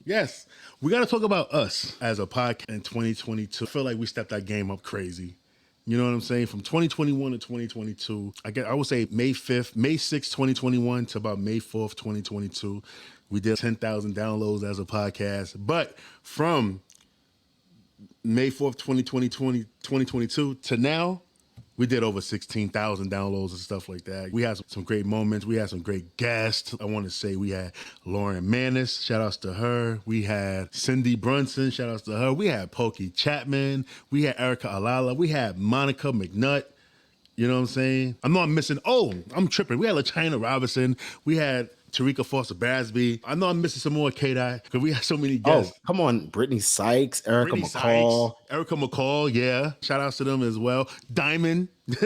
Yes, we got to talk about us as a podcast in 2022. I feel like we stepped our game up crazy. You know what I'm saying? From 2021 to 2022, I would say May 5th, May 6th, 2021 to about May 4th, 2022, we did 10,000 downloads as a podcast. But from May 4th, 2022 to now, we did over 16,000 downloads and stuff like that. We had some great moments. We had some great guests. I want to say we had Lauren Manis, shout outs to her. We had Cindy Brunson, shout outs to her. We had Pokey Chapman. We had Erica Alala. We had Monica McNutt. You know what I'm saying? I know I'm missing. Oh, I'm tripping. We had LaChina Robinson. We had Tarika Foster Basby. I know I'm missing some more K.Dot because we had so many guests. Oh, come on. Brittany Sykes, Erica McCall. Erica McCall, yeah. Shout outs to them as well. Diamond. Yep.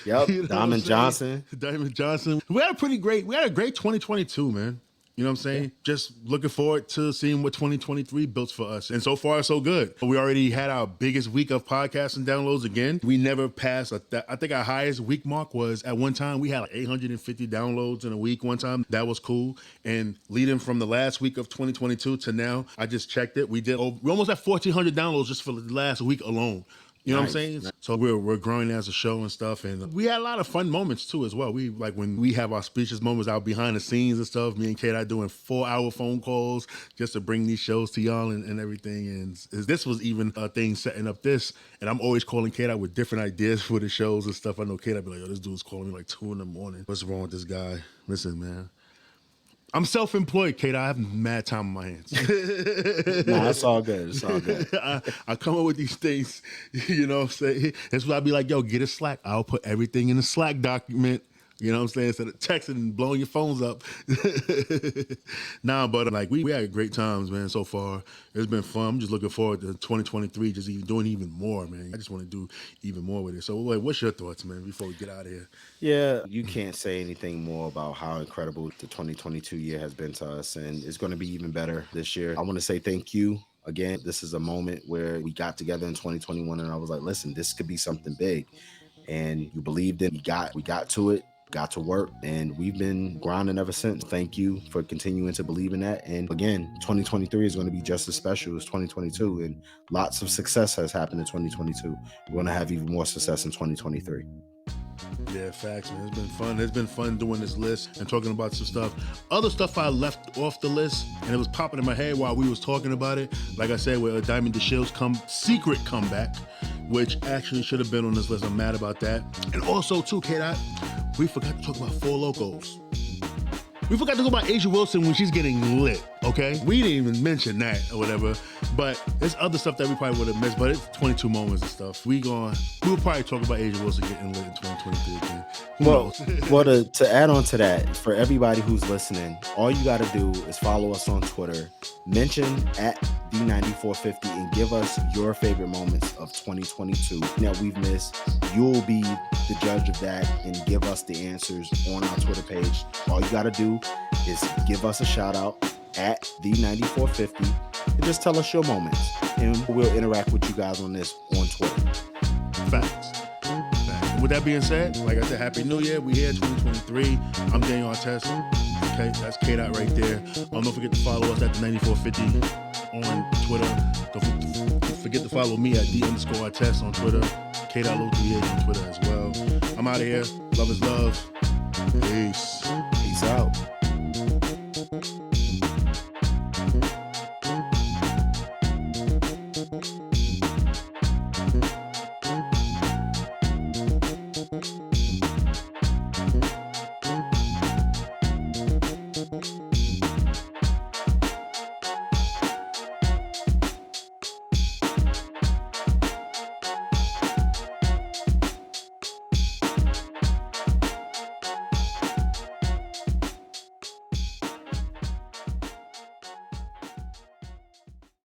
You know Diamond Johnson. Diamond Johnson. We had a great 2022, man. You know what I'm saying? Just looking forward to seeing what 2023 builds for us. And so far, so good. We already had our biggest week of podcasts and downloads again. We never passed, I think our highest week mark was at one time, we had like 850 downloads in a week one time. That was cool. And leading from the last week of 2022 to now, I just checked it. We almost had 1,400 downloads just for the last week alone. You know what I'm saying? So we're growing as a show and stuff, and we had a lot of fun moments too as well. We like when we have our speeches moments out behind the scenes and stuff. Me and K.Dot doing 4-hour phone calls just to bring these shows to y'all and everything. And this was even a thing setting up this, and I'm always calling K.Dot with different ideas for the shows and stuff. I know K.Dot be like, "Yo, this dude's calling me like 2 in the morning. What's wrong with this guy?" Listen, man. I'm self-employed, K.Dot. I have mad time on my hands. Nah, it's all good. It's all good. I come up with these things, you know what I'm saying? That's why I be like, yo, get a Slack. I'll put everything in a Slack document. You know what I'm saying? Instead of texting and blowing your phones up. Nah, but like we had great times, man, so far. It's been fun. I'm just looking forward to 2023, just doing even more, man. I just want to do even more with it. So what's your thoughts, man, before we get out of here? Yeah, you can't say anything more about how incredible the 2022 year has been to us, and it's going to be even better this year. I want to say thank you. Again, this is a moment where we got together in 2021, and I was like, listen, this could be something big. And you believed it. We got to it. Got to work, and we've been grinding ever since. Thank you for continuing to believe in that. And again, 2023 is going to be just as special as 2022, and lots of success has happened in 2022. We're going to have even more success in 2023. Yeah, facts, man. It's been fun. It's been fun doing this list and talking about some stuff. Other stuff I left off the list, and it was popping in my head while we was talking about it. Like I said, with Diamond DeShille's secret comeback, which actually should have been on this list. I'm mad about that. And also, too, K.Dot, we forgot to talk about Four Locos. We forgot to talk about Asia Wilson when she's getting lit, okay? We didn't even mention that or whatever, but there's other stuff that we probably would have missed, but it's 22 moments and stuff. We'll probably talk about Asia Wilson getting lit in 2023 again. Well, to add on to that, for everybody who's listening, all you got to do is follow us on Twitter, mention at D9450, and give us your favorite moments of 2022 that we've missed. You'll be the judge of that and give us the answers on our Twitter page. All you got to do is give us a shout out at D9450 and just tell us your moments, and we'll interact with you guys on this on Twitter. Facts. With that being said, like I said, Happy New Year. We here 2023. I'm Daniel Artest. Okay, that's K.Dot right there. Don't forget to follow us at the 9450 on Twitter. Don't forget to follow me at D_Artest on Twitter. K.Dot on Twitter as well. I'm out of here. Love is love. Peace. Peace out.